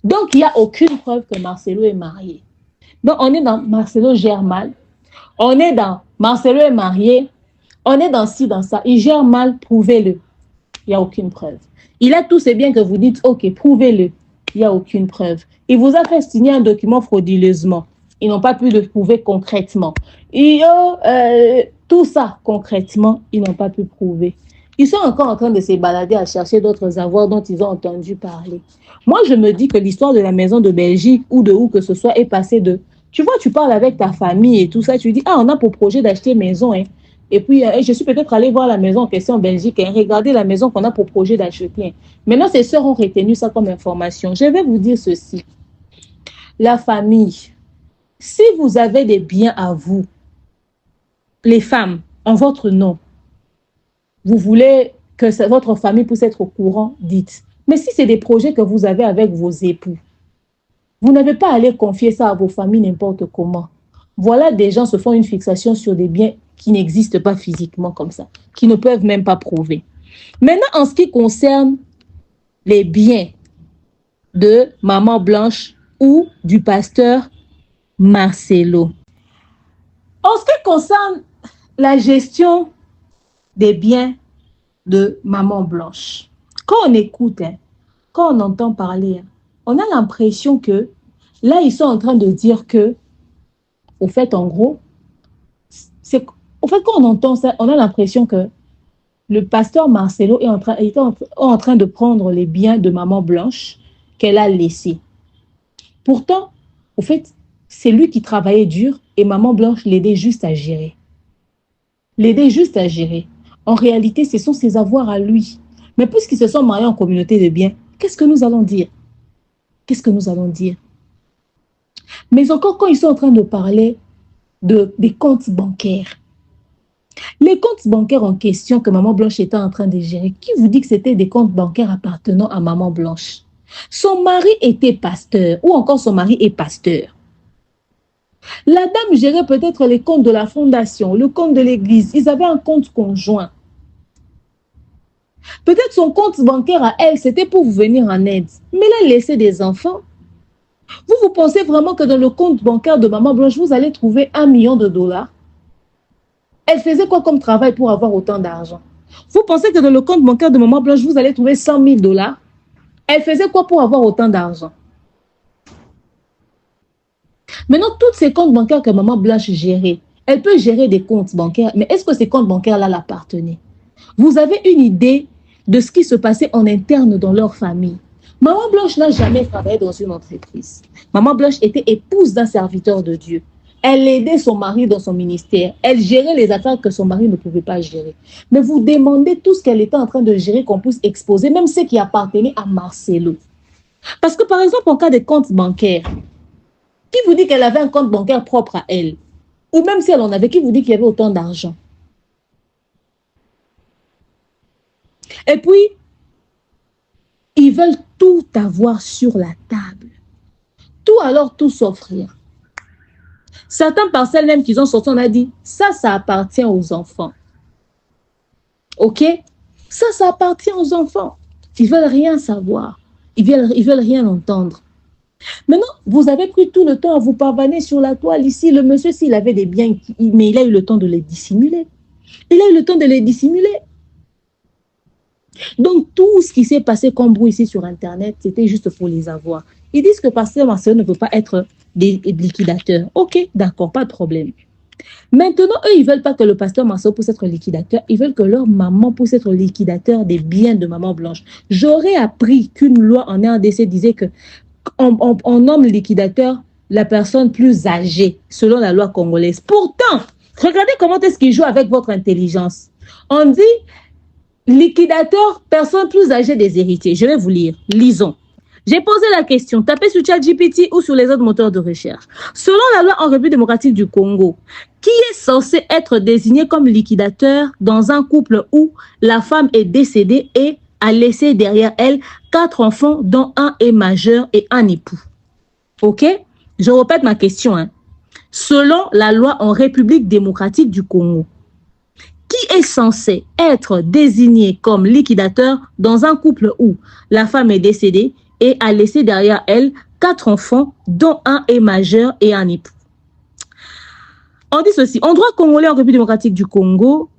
Donc, il n'y a aucune preuve que Marcelo est marié. Donc, on est dans Marcelo gère mal. On est dans Marcelo est marié. On est dans ci, dans ça. Il gère mal, prouvez-le. Il n'y a aucune preuve. Il a tous ces biens que vous dites, ok, prouvez-le. Il n'y a aucune preuve. Il vous a fait signer un document frauduleusement. Ils n'ont pas pu le prouver concrètement. Tout ça, concrètement, ils n'ont pas pu prouver. Ils sont encore en train de se balader à chercher d'autres avoirs dont ils ont entendu parler. Moi, je me dis que l'histoire de la maison de Belgique ou de où que ce soit est passée de Tu vois, tu parles avec ta famille et tout ça, tu dis, ah, on a pour projet d'acheter maison, hein. Et puis, je suis peut-être allée voir la maison en question en Belgique, hein. Regardez la maison qu'on a pour projet d'acheter. Hein. Maintenant, ces sœurs ont retenu ça comme information. Je vais vous dire ceci. La famille, si vous avez des biens à vous, les femmes, en votre nom, vous voulez que votre famille puisse être au courant, dites. Mais si c'est des projets que vous avez avec vos époux, vous n'avez pas à aller confier ça à vos familles n'importe comment. Voilà, des gens se font une fixation sur des biens qui n'existent pas physiquement comme ça, qui ne peuvent même pas prouver. Maintenant, en ce qui concerne les biens de Maman Blanche ou du pasteur Marcelo. En ce qui concerne la gestion des biens de Maman Blanche, quand on écoute, hein, quand on entend parler, hein, on a l'impression que là, ils sont en train de dire que, au fait, en gros, au fait, quand on entend ça, on a l'impression que le pasteur Marcelo est en train de prendre les biens de Maman Blanche qu'elle a laissés. Pourtant, au fait, c'est lui qui travaillait dur et Maman Blanche l'aidait juste à gérer. L'aidait juste à gérer. En réalité, ce sont ses avoirs à lui. Mais puisqu'ils se sont mariés en communauté de biens, qu'est-ce que nous allons dire? Qu'est-ce que nous allons dire? Mais encore quand ils sont en train de parler des comptes bancaires. Les comptes bancaires en question que Maman Blanche était en train de gérer, qui vous dit que c'était des comptes bancaires appartenant à Maman Blanche? Son mari était pasteur, ou encore son mari est pasteur. La dame gérait peut-être les comptes de la fondation, le compte de l'église. Ils avaient un compte conjoint. Peut-être son compte bancaire à elle, c'était pour vous venir en aide. Mais là, laisser des enfants. Vous pensez vraiment que dans le compte bancaire de Maman Blanche, vous allez trouver 1 million de dollars? Elle faisait quoi comme travail pour avoir autant d'argent? Vous pensez que dans le compte bancaire de Maman Blanche, vous allez trouver 100 000 dollars? Elle faisait quoi pour avoir autant d'argent? Maintenant, tous ces comptes bancaires que Maman Blanche gérait, elle peut gérer des comptes bancaires, mais est-ce que ces comptes bancaires-là l'appartenaient? Vous avez une idée de ce qui se passait en interne dans leur famille? Maman Blanche n'a jamais travaillé dans une entreprise. Maman Blanche était épouse d'un serviteur de Dieu. Elle aidait son mari dans son ministère. Elle gérait les affaires que son mari ne pouvait pas gérer. Mais vous demandez tout ce qu'elle était en train de gérer qu'on puisse exposer, même ce qui appartenait à Marcelo. Parce que par exemple, en cas de compte bancaire, qui vous dit qu'elle avait un compte bancaire propre à elle? Ou même si elle en avait, qui vous dit qu'il y avait autant d'argent? Et puis, ils veulent tout avoir sur la table. Tout alors, tout s'offrir. Certains parcelles même qu'ils ont sorti, on a dit, ça appartient aux enfants. Ok? Ça appartient aux enfants. Ils veulent rien savoir. Ils veulent rien entendre. Maintenant, vous avez pris tout le temps à vous pavaner sur la toile ici. Le monsieur, s'il avait des biens, mais il a eu le temps de les dissimuler. Il a eu le temps de les dissimuler. Donc, tout ce qui s'est passé comme bruit ici sur Internet, c'était juste pour les avoir. Ils disent que pasteur Marcelo ne peut pas être des liquidateurs. Ok, d'accord, pas de problème. Maintenant, eux, ils ne veulent pas que le pasteur Marcelo puisse être liquidateur. Ils veulent que leur maman puisse être liquidateur des biens de Maman Blanche. J'aurais appris qu'une loi en RDC disait que on nomme liquidateur la personne plus âgée, selon la loi congolaise. Pourtant, regardez comment est-ce qu'ils jouent avec votre intelligence. On dit liquidateur, personne plus âgée des héritiers. Je vais vous lire. Lisons. J'ai posé la question, tapez sur ChatGPT ou sur les autres moteurs de recherche. Selon la loi en République démocratique du Congo, qui est censé être désigné comme liquidateur dans un couple où la femme est décédée et a laissé derrière elle 4 enfants, dont un est majeur et un époux? Ok? Je répète ma question. Selon la loi en République démocratique du Congo, qui est censé être désigné comme liquidateur dans un couple où la femme est décédée et a laissé derrière elle 4 enfants, dont un est majeur et un époux? On dit ceci. En droit congolais en République démocratique du Congo,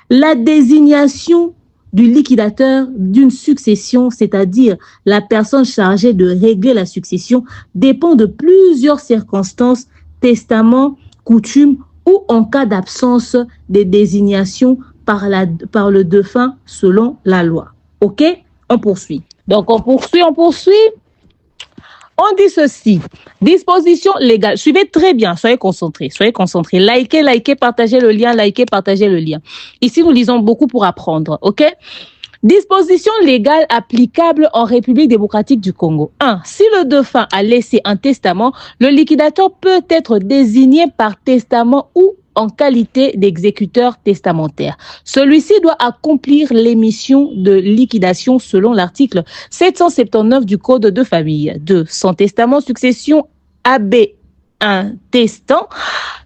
la désignation du liquidateur d'une succession, c'est-à-dire la personne chargée de régler la succession, dépend de plusieurs circonstances, testaments, coutumes ou en cas d'absence de désignation par le défunt selon la loi. Ok? On poursuit. Donc, on poursuit. On dit ceci, disposition légale. Suivez très bien, soyez concentrés. Likez, partagez le lien, Ici, nous lisons beaucoup pour apprendre, ok? Disposition légale applicable en République démocratique du Congo. 1. Si le défunt a laissé un testament, le liquidateur peut être désigné par testament ou en qualité d'exécuteur testamentaire. Celui-ci doit accomplir les missions de liquidation selon l'article 779 du Code de famille. 2. Sans testament, succession AB intestant,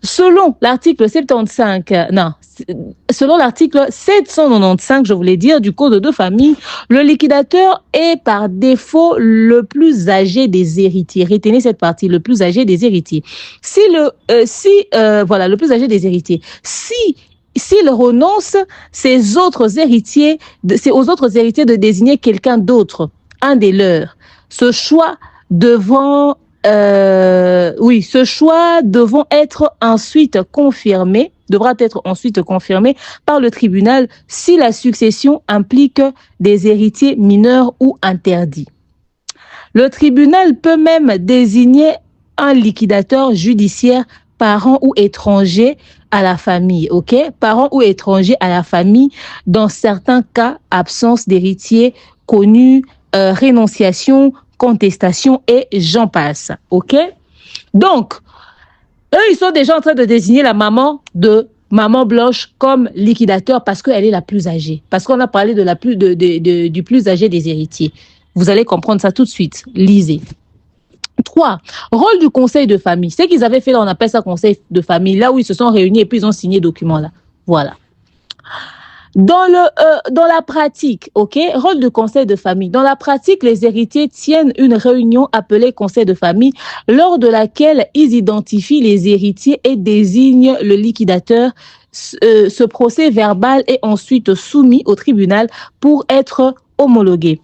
selon l'article 795, je voulais dire, du Code de famille, le liquidateur est par défaut le plus âgé des héritiers. Retenez cette partie, le plus âgé des héritiers. Le plus âgé des héritiers. S'il renonce, c'est aux autres héritiers de désigner quelqu'un d'autre, un des leurs. Ce choix devant être ensuite confirmé par le tribunal si la succession implique des héritiers mineurs ou interdits. Le tribunal peut même désigner un liquidateur judiciaire parent ou étranger à la famille, ok? Parent ou étranger à la famille, dans certains cas, absence d'héritier connu, rénonciation, contestation et j'en passe, ok? Donc, eux, ils sont déjà en train de désigner la maman de Maman Blanche comme liquidateur parce qu'elle est la plus âgée. Parce qu'on a parlé du plus âgé des héritiers. Vous allez comprendre ça tout de suite. Lisez. 3. Rôle du conseil de famille. Ce qu'ils avaient fait là, on appelle ça conseil de famille. Là où ils se sont réunis et puis ils ont signé document là. Voilà. Dans la pratique, ok, rôle de conseil de famille. Dans la pratique, les héritiers tiennent une réunion appelée conseil de famille, lors de laquelle ils identifient les héritiers et désignent le liquidateur. Ce procès verbal est ensuite soumis au tribunal pour être homologué.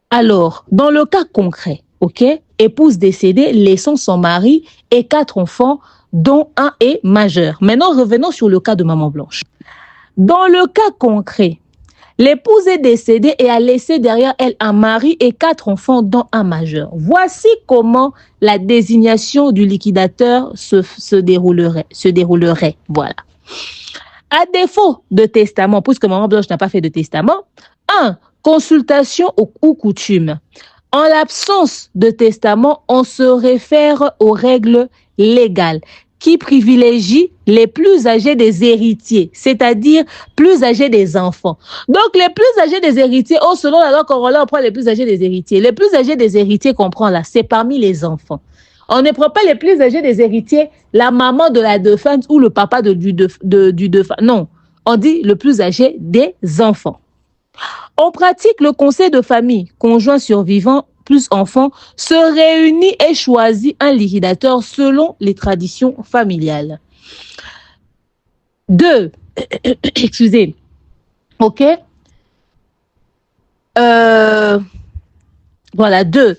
Alors, dans le cas concret, ok, épouse décédée laissant son mari et 4 enfants, dont un est majeur. Maintenant, revenons sur le cas de Maman Blanche. Dans le cas concret, l'épouse est décédée et a laissé derrière elle un mari et 4 enfants, dont un majeur. Voici comment la désignation du liquidateur se déroulerait. Voilà. À défaut de testament, puisque Maman Blanche n'a pas fait de testament, 1. Consultation ou coutume. En l'absence de testament, on se réfère aux règles légales qui privilégie les plus âgés des héritiers, c'est-à-dire plus âgés des enfants. Donc, les plus âgés des héritiers, selon la loi congolaise, on prend les plus âgés des héritiers. Les plus âgés des héritiers qu'on prend là, c'est parmi les enfants. On ne prend pas les plus âgés des héritiers, la maman de la défunte ou le papa du défunt. Non, on dit le plus âgé des enfants. On pratique le conseil de famille, conjoint survivant plus enfants, se réunit et choisit un liquidateur selon les traditions familiales. 2. Excusez. Ok. Voilà. 2.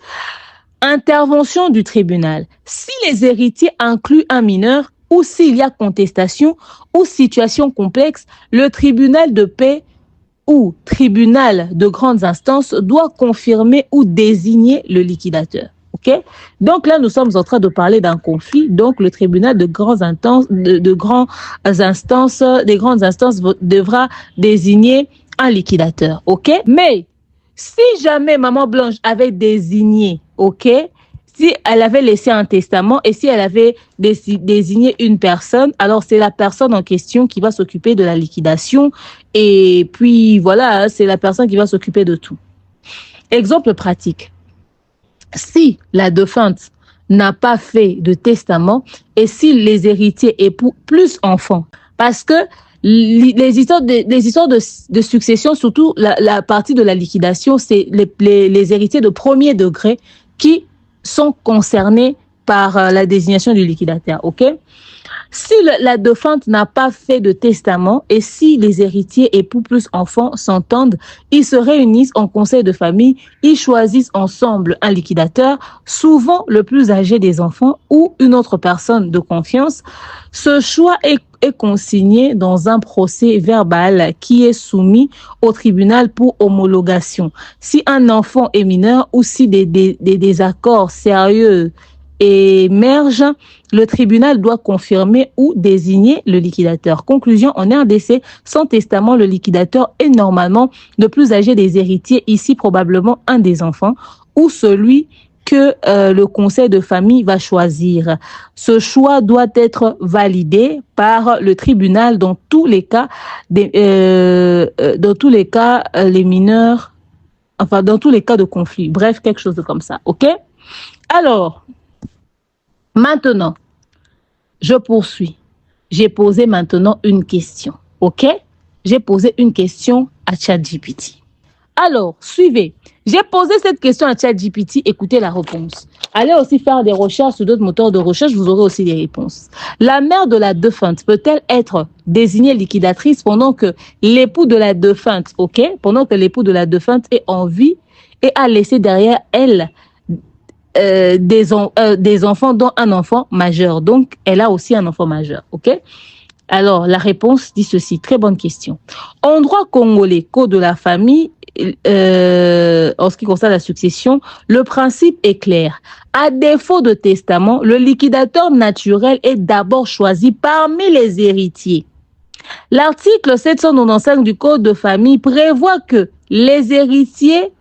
Intervention du tribunal. Si les héritiers incluent un mineur ou s'il y a contestation ou situation complexe, le tribunal de paix ou tribunal de grandes instances doit confirmer ou désigner le liquidateur. Ok? Donc là, nous sommes en train de parler d'un conflit. Donc le tribunal de grandes instances, des grandes instances devra désigner un liquidateur. Ok? Mais si jamais Maman Blanche avait désigné, ok, si elle avait laissé un testament et si elle avait désigné une personne, alors c'est la personne en question qui va s'occuper de la liquidation et puis voilà, c'est la personne qui va s'occuper de tout. Exemple pratique. Si la défunte n'a pas fait de testament et si les héritiers époux plus enfants, parce que les histoires de succession, surtout la partie de la liquidation, c'est les héritiers de premier degré qui sont concernés par la désignation du liquidateur, ok? Si la défunte n'a pas fait de testament et si les héritiers, époux plus enfants s'entendent, ils se réunissent en conseil de famille, ils choisissent ensemble un liquidateur, souvent le plus âgé des enfants ou une autre personne de confiance. Ce choix est consigné dans un procès verbal qui est soumis au tribunal pour homologation. Si un enfant est mineur ou si des désaccords sérieux émergent, le tribunal doit confirmer ou désigner le liquidateur. Conclusion, en RDC, sans testament, le liquidateur est normalement le plus âgé des héritiers, ici probablement un des enfants, ou celui que le conseil de famille va choisir. Ce choix doit être validé par le tribunal dans tous les cas, les mineurs, enfin dans tous les cas de conflit. Bref, quelque chose comme ça, ok? Alors, maintenant, je poursuis. J'ai posé maintenant une question, ok? J'ai posé une question à ChatGPT. Alors, suivez. J'ai posé cette question à ChatGPT, écoutez la réponse. Allez aussi faire des recherches sur d'autres moteurs de recherche, vous aurez aussi des réponses. La mère de la défunte peut-elle être désignée liquidatrice pendant que l'époux de la défunte, ok? Pendant que l'époux de la défunte est en vie et a laissé derrière elle des enfants, dont un enfant majeur. Donc, elle a aussi un enfant majeur, ok? Alors, la réponse dit ceci, très bonne question. En droit congolais, code de la famille, en ce qui concerne la succession, le principe est clair. À défaut de testament, le liquidateur naturel est d'abord choisi parmi les héritiers. L'article 795 du code de famille prévoit que les héritiers,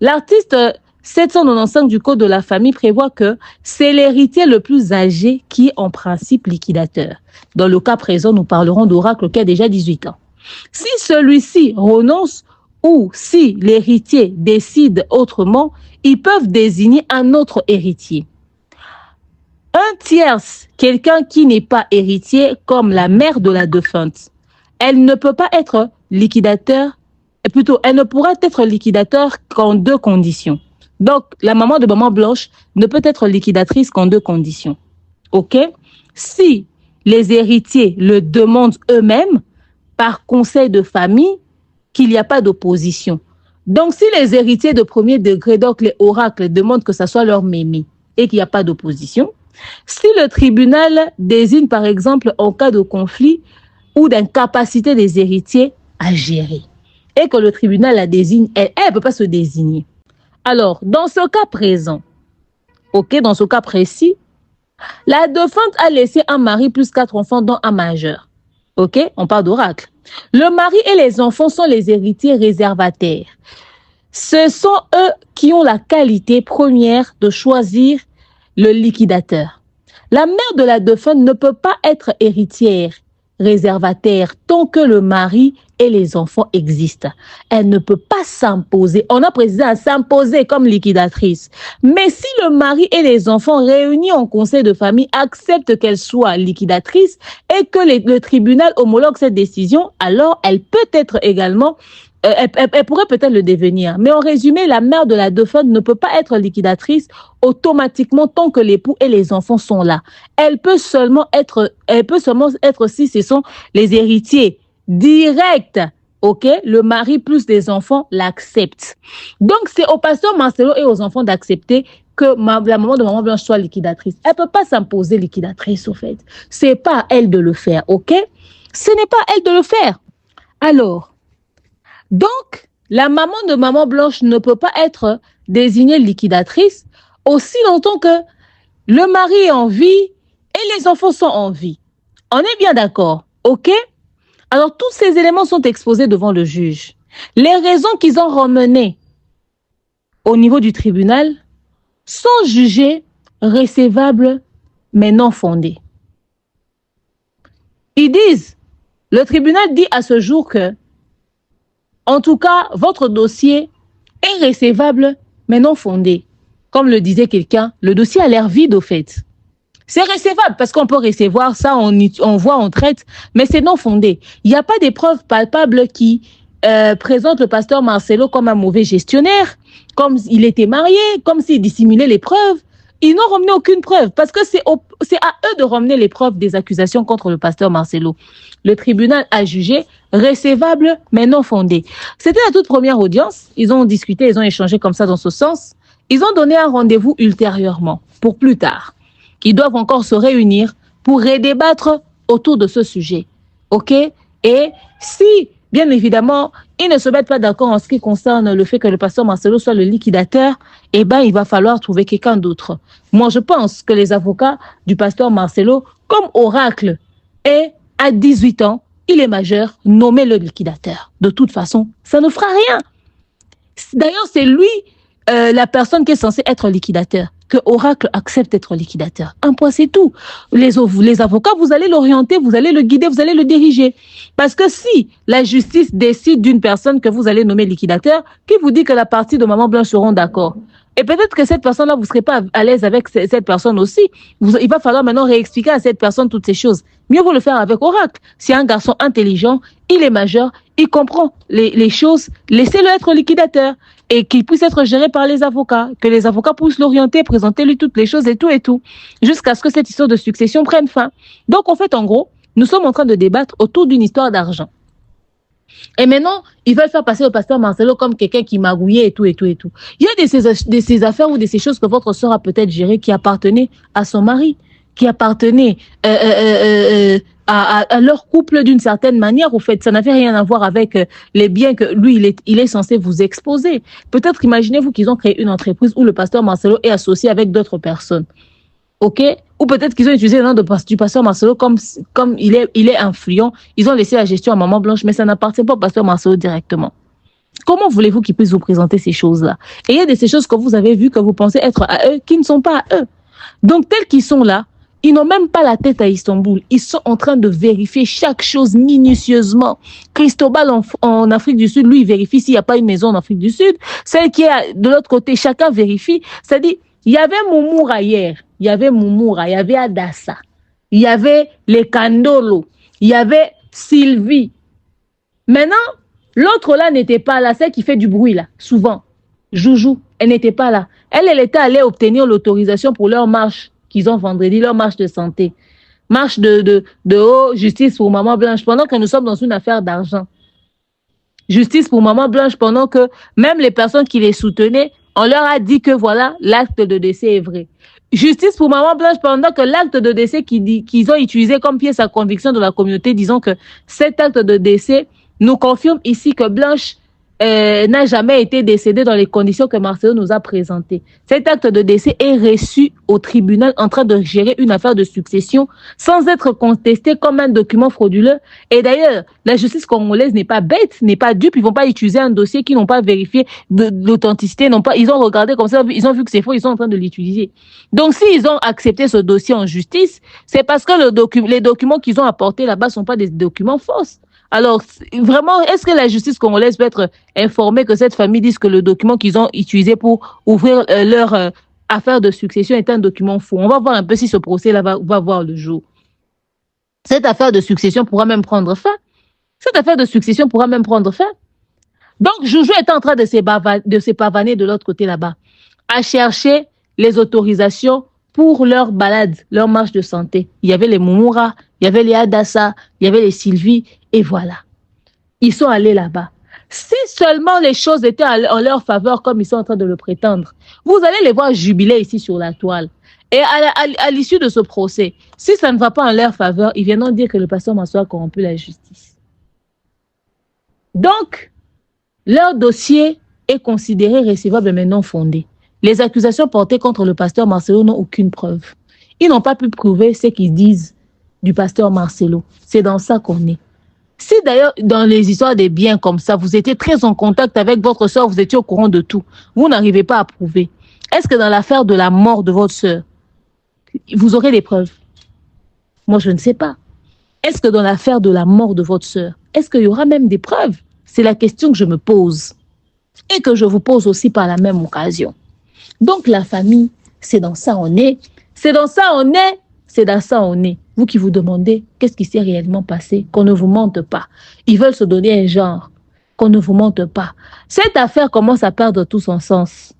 l'article 795 du code de la famille prévoit que c'est l'héritier le plus âgé qui est en principe liquidateur. Dans le cas présent, nous parlerons d'Oracle qui a déjà 18 ans. Si celui-ci renonce ou si l'héritier décide autrement, ils peuvent désigner un autre héritier. Un tierce, quelqu'un qui n'est pas héritier, comme la mère de la défunte, elle ne peut pas être liquidateur, elle ne pourra être liquidateur qu'en deux conditions. Donc, la maman de maman Blanche ne peut être liquidatrice qu'en deux conditions. OK? Si les héritiers le demandent eux-mêmes, par conseil de famille, qu'il n'y a pas d'opposition. Donc, si les héritiers de premier degré, donc les oracles, demandent que ça soit leur mémé et qu'il n'y a pas d'opposition, si le tribunal désigne, par exemple, en cas de conflit ou d'incapacité des héritiers à gérer, et que le tribunal la désigne, elle ne peut pas se désigner. Alors, dans ce cas présent, ok, dans ce cas précis, la défunte a laissé un mari plus 4 enfants, dont un majeur. Ok, on parle d'oracle. Le mari et les enfants sont les héritiers réservataires. Ce sont eux qui ont la qualité première de choisir le liquidateur. La mère de la défunte ne peut pas être héritière réservataire tant que le mari et les enfants existent. Elle ne peut pas s'imposer. On a précisé à s'imposer comme liquidatrice. Mais si le mari et les enfants réunis en conseil de famille acceptent qu'elle soit liquidatrice et que le tribunal homologue cette décision, alors elle peut être également, elle pourrait peut-être le devenir. Mais en résumé, la mère de la défunte ne peut pas être liquidatrice automatiquement tant que l'époux et les enfants sont là. Elle peut seulement être si ce sont les héritiers direct, ok, le mari plus les enfants l'acceptent. Donc, c'est au pasteur Marcelo et aux enfants d'accepter que la maman de maman Blanche soit liquidatrice. Elle peut pas s'imposer liquidatrice, au fait. C'est pas à elle de le faire, ok? Ce n'est pas à elle de le faire. Alors, donc, la maman de maman Blanche ne peut pas être désignée liquidatrice aussi longtemps que le mari est en vie et les enfants sont en vie. On est bien d'accord, ok? Alors, tous ces éléments sont exposés devant le juge. Les raisons qu'ils ont ramenées au niveau du tribunal sont jugées recevables, mais non fondées. Ils disent, le tribunal dit à ce jour que, en tout cas, votre dossier est recevable, mais non fondé. Comme le disait quelqu'un, le dossier a l'air vide au fait. C'est recevable parce qu'on peut recevoir ça, on voit, on traite, mais c'est non fondé. Il n'y a pas des preuves palpables qui présentent le pasteur Marcelo comme un mauvais gestionnaire, comme il était marié, comme s'il dissimulait les preuves. Ils n'ont ramené aucune preuve parce que c'est à eux de ramener les preuves des accusations contre le pasteur Marcelo. Le tribunal a jugé recevable mais non fondé. C'était la toute première audience. Ils ont discuté, ils ont échangé comme ça dans ce sens. Ils ont donné un rendez-vous ultérieurement pour plus tard. Ils doivent encore se réunir pour redébattre autour de ce sujet. OK? Et si, bien évidemment, ils ne se mettent pas d'accord en ce qui concerne le fait que le pasteur Marcelo soit le liquidateur, eh ben, il va falloir trouver quelqu'un d'autre. Moi, je pense que les avocats du pasteur Marcelo, comme oracle, et à 18 ans, il est majeur, nommez le liquidateur. De toute façon, ça ne fera rien. D'ailleurs, c'est lui, la personne qui est censée être liquidateur, que Oracle accepte d'être liquidateur. Un point, c'est tout. Les avocats, vous allez l'orienter, vous allez le guider, vous allez le diriger. Parce que si la justice décide d'une personne que vous allez nommer liquidateur, qui vous dit que la partie de Maman Blanche seront d'accord? Et peut-être que cette personne-là, vous ne serez pas à l'aise avec cette personne aussi. Il va falloir maintenant réexpliquer à cette personne toutes ces choses. Mieux vaut le faire avec Oracle. C'est un garçon intelligent, il est majeur, il comprend les choses, laissez-le être liquidateur et qu'il puisse être géré par les avocats, que les avocats puissent l'orienter, présenter lui toutes les choses et tout, jusqu'à ce que cette histoire de succession prenne fin. Donc, en fait, en gros, nous sommes en train de débattre autour d'une histoire d'argent. Et maintenant, ils veulent faire passer le pasteur Marcelo comme quelqu'un qui magouillait et tout. Il y a de ces affaires ou de ces choses que votre soeur a peut-être gérées qui appartenaient à son mari, qui appartenaient à leur couple d'une certaine manière. Au fait, ça n'avait rien à voir avec les biens que lui, il est censé vous exposer. Peut-être imaginez-vous qu'ils ont créé une entreprise où le pasteur Marcelo est associé avec d'autres personnes. OK? Ou peut-être qu'ils ont utilisé le nom du pasteur Marcelo comme il est influent. Ils ont laissé la gestion à Maman Blanche, mais ça n'appartient pas au pasteur Marcelo directement. Comment voulez-vous qu'ils puissent vous présenter ces choses-là? Et il y a de ces choses que vous avez vues, que vous pensez être à eux, qui ne sont pas à eux. Donc, tels qu'ils sont là, ils n'ont même pas la tête à Istanbul. Ils sont en train de vérifier chaque chose minutieusement. Cristobal en Afrique du Sud, lui, il vérifie s'il n'y a pas une maison en Afrique du Sud. Celle qui est de l'autre côté, chacun vérifie. C'est-à-dire, il y avait Moumoura hier. Il y avait Moumoura, il y avait Adassa. Il y avait les Kandolo. Il y avait Sylvie. Maintenant, l'autre là n'était pas là. Celle qui fait du bruit là, souvent. Joujou, elle n'était pas là. Elle était allée obtenir l'autorisation pour leur marche qu'ils ont vendredi, leur marche de santé. Marche de haut, justice pour Maman Blanche, pendant que nous sommes dans une affaire d'argent. Justice pour Maman Blanche, pendant que même les personnes qui les soutenaient, on leur a dit que voilà, l'acte de décès est vrai. Justice pour Maman Blanche, pendant que l'acte de décès qu'ils ont utilisé comme pièce à conviction de la communauté, disons que cet acte de décès nous confirme ici que Blanche n'a jamais été décédée dans les conditions que Marcelo nous a présentées. Cet acte de décès est reçu au tribunal en train de gérer une affaire de succession sans être contesté comme un document frauduleux. Et d'ailleurs, la justice congolaise n'est pas bête, n'est pas dupe. Ils vont pas utiliser un dossier qu'ils n'ont pas vérifié de l'authenticité. Ils ont regardé comme ça, ils ont vu que c'est faux, ils sont en train de l'utiliser. Donc, s'ils ont accepté ce dossier en justice, c'est parce que les documents qu'ils ont apportés là-bas sont pas des documents fausses. Alors, vraiment, est-ce que la justice congolaise peut être informée que cette famille dise que le document qu'ils ont utilisé pour ouvrir leur affaire de succession est un document faux? On va voir un peu si ce procès-là va voir le jour. Cette affaire de succession pourra même prendre fin. Donc, Joujou est en train de se pavaner de l'autre côté là-bas, à chercher les autorisations pour leur balade, leur marche de santé. Il y avait les Moumoura, il y avait les Adassa, il y avait les Sylvie, et voilà. Ils sont allés là-bas. Si seulement les choses étaient en leur faveur comme ils sont en train de le prétendre, vous allez les voir jubiler ici sur la toile. Et à l'issue de ce procès, si ça ne va pas en leur faveur, ils viendront dire que le pasteur Marcelo a corrompu la justice. Donc, leur dossier est considéré recevable mais non fondé. Les accusations portées contre le pasteur Marcelo n'ont aucune preuve. Ils n'ont pas pu prouver ce qu'ils disent du pasteur Marcelo. C'est dans ça qu'on est. Si d'ailleurs, dans les histoires des biens comme ça, vous étiez très en contact avec votre soeur, vous étiez au courant de tout, vous n'arrivez pas à prouver. Est-ce que dans l'affaire de la mort de votre soeur, vous aurez des preuves? Moi, je ne sais pas. Est-ce que dans l'affaire de la mort de votre soeur, est-ce qu'il y aura même des preuves? C'est la question que je me pose et que je vous pose aussi par la même occasion. Donc, la famille, c'est dans ça on est. C'est dans ça on est. Vous qui vous demandez qu'est-ce qui s'est réellement passé, qu'on ne vous mente pas. Ils veulent se donner un genre, qu'on ne vous mente pas. Cette affaire commence à perdre tout son sens.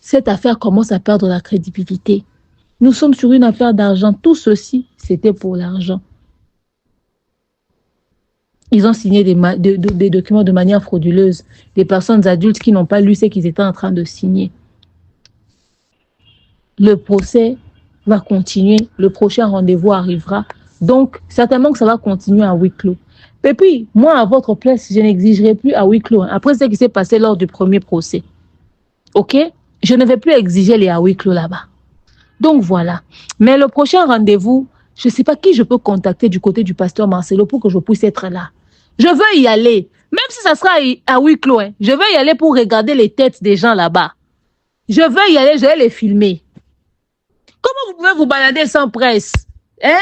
cette affaire commence à perdre la crédibilité. Nous sommes sur une affaire d'argent. Tout ceci, c'était pour l'argent. Ils ont signé des documents de manière frauduleuse. Des personnes adultes qui n'ont pas lu ce qu'ils étaient en train de signer. Le procès va continuer. Le prochain rendez-vous arrivera. Donc, certainement que ça va continuer à huis clos. Et puis, moi, à votre place, je n'exigerai plus à huis clos. Après ce qui s'est passé lors du premier procès. OK? Je ne vais plus exiger les à huis clos là-bas. Donc, voilà. Mais le prochain rendez-vous, je ne sais pas qui je peux contacter du côté du pasteur Marcelo pour que je puisse être là. Je veux y aller. Même si ça sera à huis clos. Hein. Je veux y aller pour regarder les têtes des gens là-bas. Je veux y aller, je vais les filmer. Comment vous pouvez vous balader sans presse? Hein?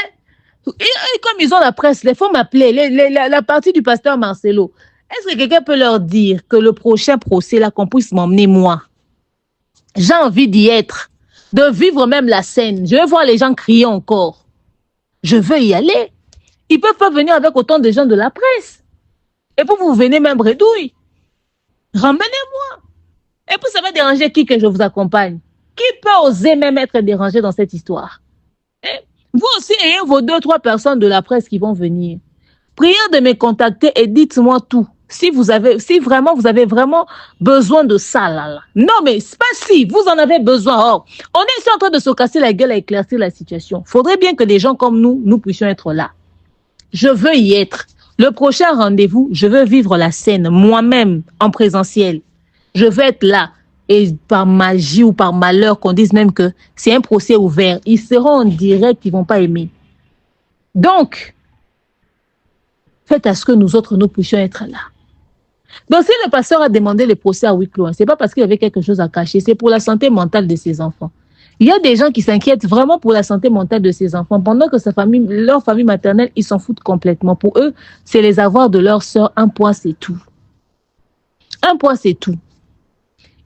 Et comme ils ont la presse, il faut m'appeler. La partie du pasteur Marcelo. Est-ce que quelqu'un peut leur dire que le prochain procès, là, qu'on puisse m'emmener moi? J'ai envie d'y être. De vivre même la scène. Je veux voir les gens crier encore. Je veux y aller. Ils peuvent pas venir avec autant de gens de la presse. Et puis vous venez même bredouille. Ramenez-moi. Et puis ça va déranger qui que je vous accompagne? Qui peut oser même être dérangé dans cette histoire? Vous aussi ayez vos 2-3 personnes de la presse qui vont venir. Priez de me contacter et dites-moi tout. Si vraiment vous avez vraiment besoin de ça là. Non mais c'est pas si, vous en avez besoin. Oh, on est ici en train de se casser la gueule à éclaircir la situation. Faudrait bien que des gens comme nous puissions être là. Je veux y être. Le prochain rendez-vous, je veux vivre la scène moi-même en présentiel. Je veux être là. Et par magie ou par malheur qu'on dise même que c'est un procès ouvert. Ils seront en direct, ils ne vont pas aimer. Donc, faites à ce que nous autres, nous puissions être là. Donc, si le pasteur a demandé le procès à huis clos, ce n'est pas parce qu'il y avait quelque chose à cacher, c'est pour la santé mentale de ses enfants. Il y a des gens qui s'inquiètent vraiment pour la santé mentale de ses enfants, pendant que leur famille maternelle, ils s'en foutent complètement. Pour eux, c'est les avoirs de leur sœur. Un point, c'est tout. Un point, c'est tout.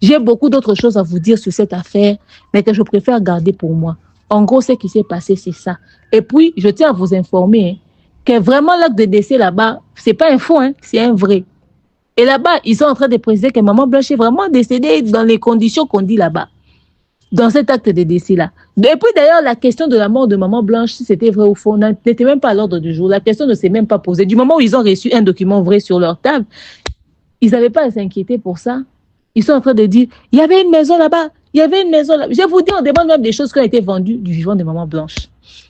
J'ai beaucoup d'autres choses à vous dire sur cette affaire, mais que je préfère garder pour moi. En gros, ce qui s'est passé, c'est ça. Et puis, je tiens à vous informer que vraiment l'acte de décès là-bas, c'est pas un faux, c'est un vrai. Et là-bas, ils sont en train de préciser que Maman Blanche est vraiment décédée dans les conditions qu'on dit là-bas. Dans cet acte de décès-là. Et puis d'ailleurs, la question de la mort de Maman Blanche, si c'était vrai ou faux, n'était même pas à l'ordre du jour. La question ne s'est même pas posée. Du moment où ils ont reçu un document vrai sur leur table, ils n'avaient pas à s'inquiéter pour ça. Ils sont en train de dire, il y avait une maison là-bas, il y avait une maison là-bas. Je vous dis, on demande même des choses qui ont été vendues du vivant de Maman Blanche.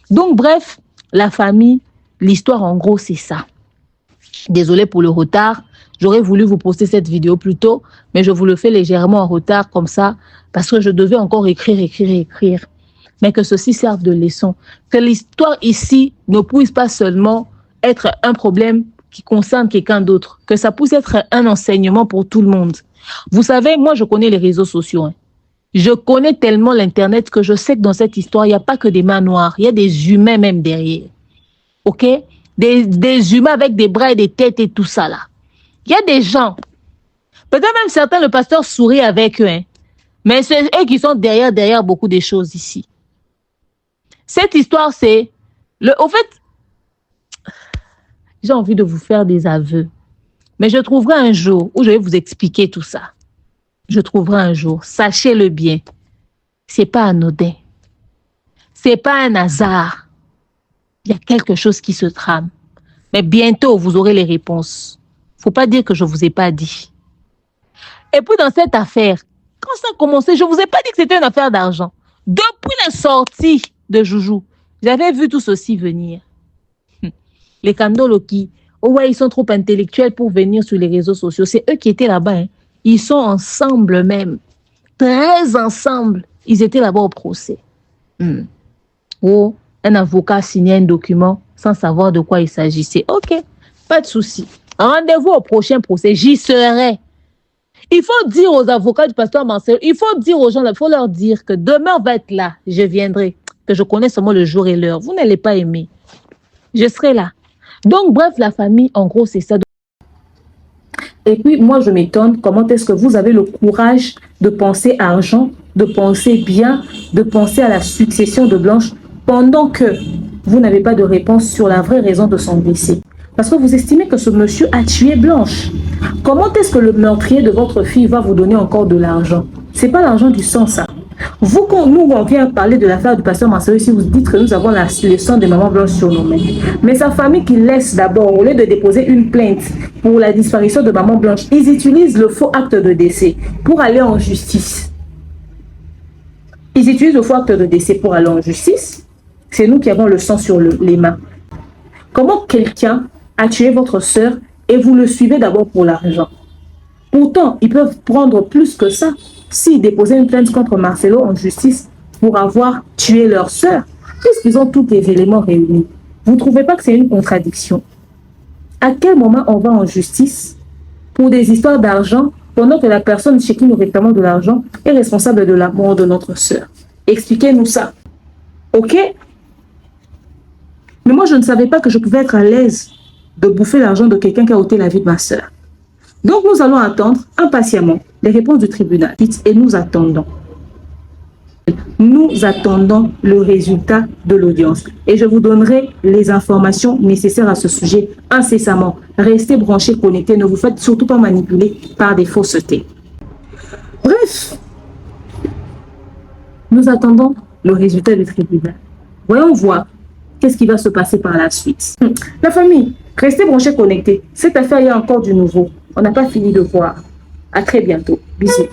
Donc bref, la famille, l'histoire en gros, c'est ça. Désolé pour le retard. J'aurais voulu vous poster cette vidéo plus tôt, mais je vous le fais légèrement en retard comme ça, parce que je devais encore écrire. Mais que ceci serve de leçon. Que l'histoire ici ne puisse pas seulement être un problème qui concerne quelqu'un d'autre, que ça puisse être un enseignement pour tout le monde. Vous savez, moi je connais les réseaux sociaux. Je connais tellement l'Internet que je sais que dans cette histoire, il n'y a pas que des mains noires, il y a des humains même derrière. Ok? Des humains avec des bras et des têtes et tout ça là. Il y a des gens, peut-être même certains, le pasteur sourit avec eux, mais c'est eux qui sont derrière beaucoup de choses ici. Cette histoire, c'est... Au fait, j'ai envie de vous faire des aveux, mais je trouverai un jour où je vais vous expliquer tout ça. Je trouverai un jour, sachez-le bien, c'est pas anodin, c'est pas un hasard. Il y a quelque chose qui se trame, mais bientôt vous aurez les réponses. Faut pas dire que je vous ai pas dit. Et puis dans cette affaire, quand ça a commencé, je vous ai pas dit que c'était une affaire d'argent. Depuis la sortie de Joujou, j'avais vu tout ceci venir. Les Kandoloki, oh ouais, ils sont trop intellectuels pour venir sur les réseaux sociaux. C'est eux qui étaient là-bas. Ils sont ensemble même. Très ensemble. Ils étaient là-bas au procès. Oh, un avocat signait un document sans savoir de quoi il s'agissait. Ok, pas de souci. Rendez-vous au prochain procès, j'y serai. Il faut dire aux avocats du pasteur Marcelo, il faut dire aux gens, il faut leur dire que demain on va être là, je viendrai, que je connais seulement le jour et l'heure. Vous n'allez pas aimer. Je serai là. Donc bref, la famille, en gros, c'est ça. Et puis, moi, je m'étonne, comment est-ce que vous avez le courage de penser argent, de penser bien, de penser à la succession de Blanche, pendant que vous n'avez pas de réponse sur la vraie raison de son décès. Parce que vous estimez que ce monsieur a tué Blanche. Comment est-ce que le meurtrier de votre fille va vous donner encore de l'argent? C'est pas l'argent du sang, ça. Vous, quand nous, on vient parler de l'affaire du pasteur Marcelo, si vous dites que nous avons le sang de Maman Blanche sur nos mains. Mais sa famille qui laisse d'abord, au lieu de déposer une plainte pour la disparition de Maman Blanche, ils utilisent le faux acte de décès pour aller en justice. Ils utilisent le faux acte de décès pour aller en justice. C'est nous qui avons le sang sur les mains. Comment quelqu'un a tué votre sœur et vous le suivez d'abord pour l'argent? Pourtant, ils peuvent prendre plus que ça s'ils déposaient une plainte contre Marcelo en justice pour avoir tué leur sœur, puisqu'ils ont tous les éléments réunis. Vous ne trouvez pas que c'est une contradiction? À quel moment on va en justice pour des histoires d'argent pendant que la personne chez qui nous réclamons de l'argent est responsable de la mort de notre sœur? Expliquez-nous ça. Ok? Mais moi, je ne savais pas que je pouvais être à l'aise de bouffer l'argent de quelqu'un qui a ôté la vie de ma sœur. Donc, nous allons attendre impatiemment les réponses du tribunal et nous attendons. Nous attendons le résultat de l'audience et je vous donnerai les informations nécessaires à ce sujet incessamment. Restez branchés, connectés, ne vous faites surtout pas manipuler par des faussetés. Bref, nous attendons le résultat du tribunal. Voyons voir qu'est-ce qui va se passer par la suite. La famille, restez branchés, connectés. Cette affaire, il y a encore du nouveau. On n'a pas fini de voir. À très bientôt. Bisous.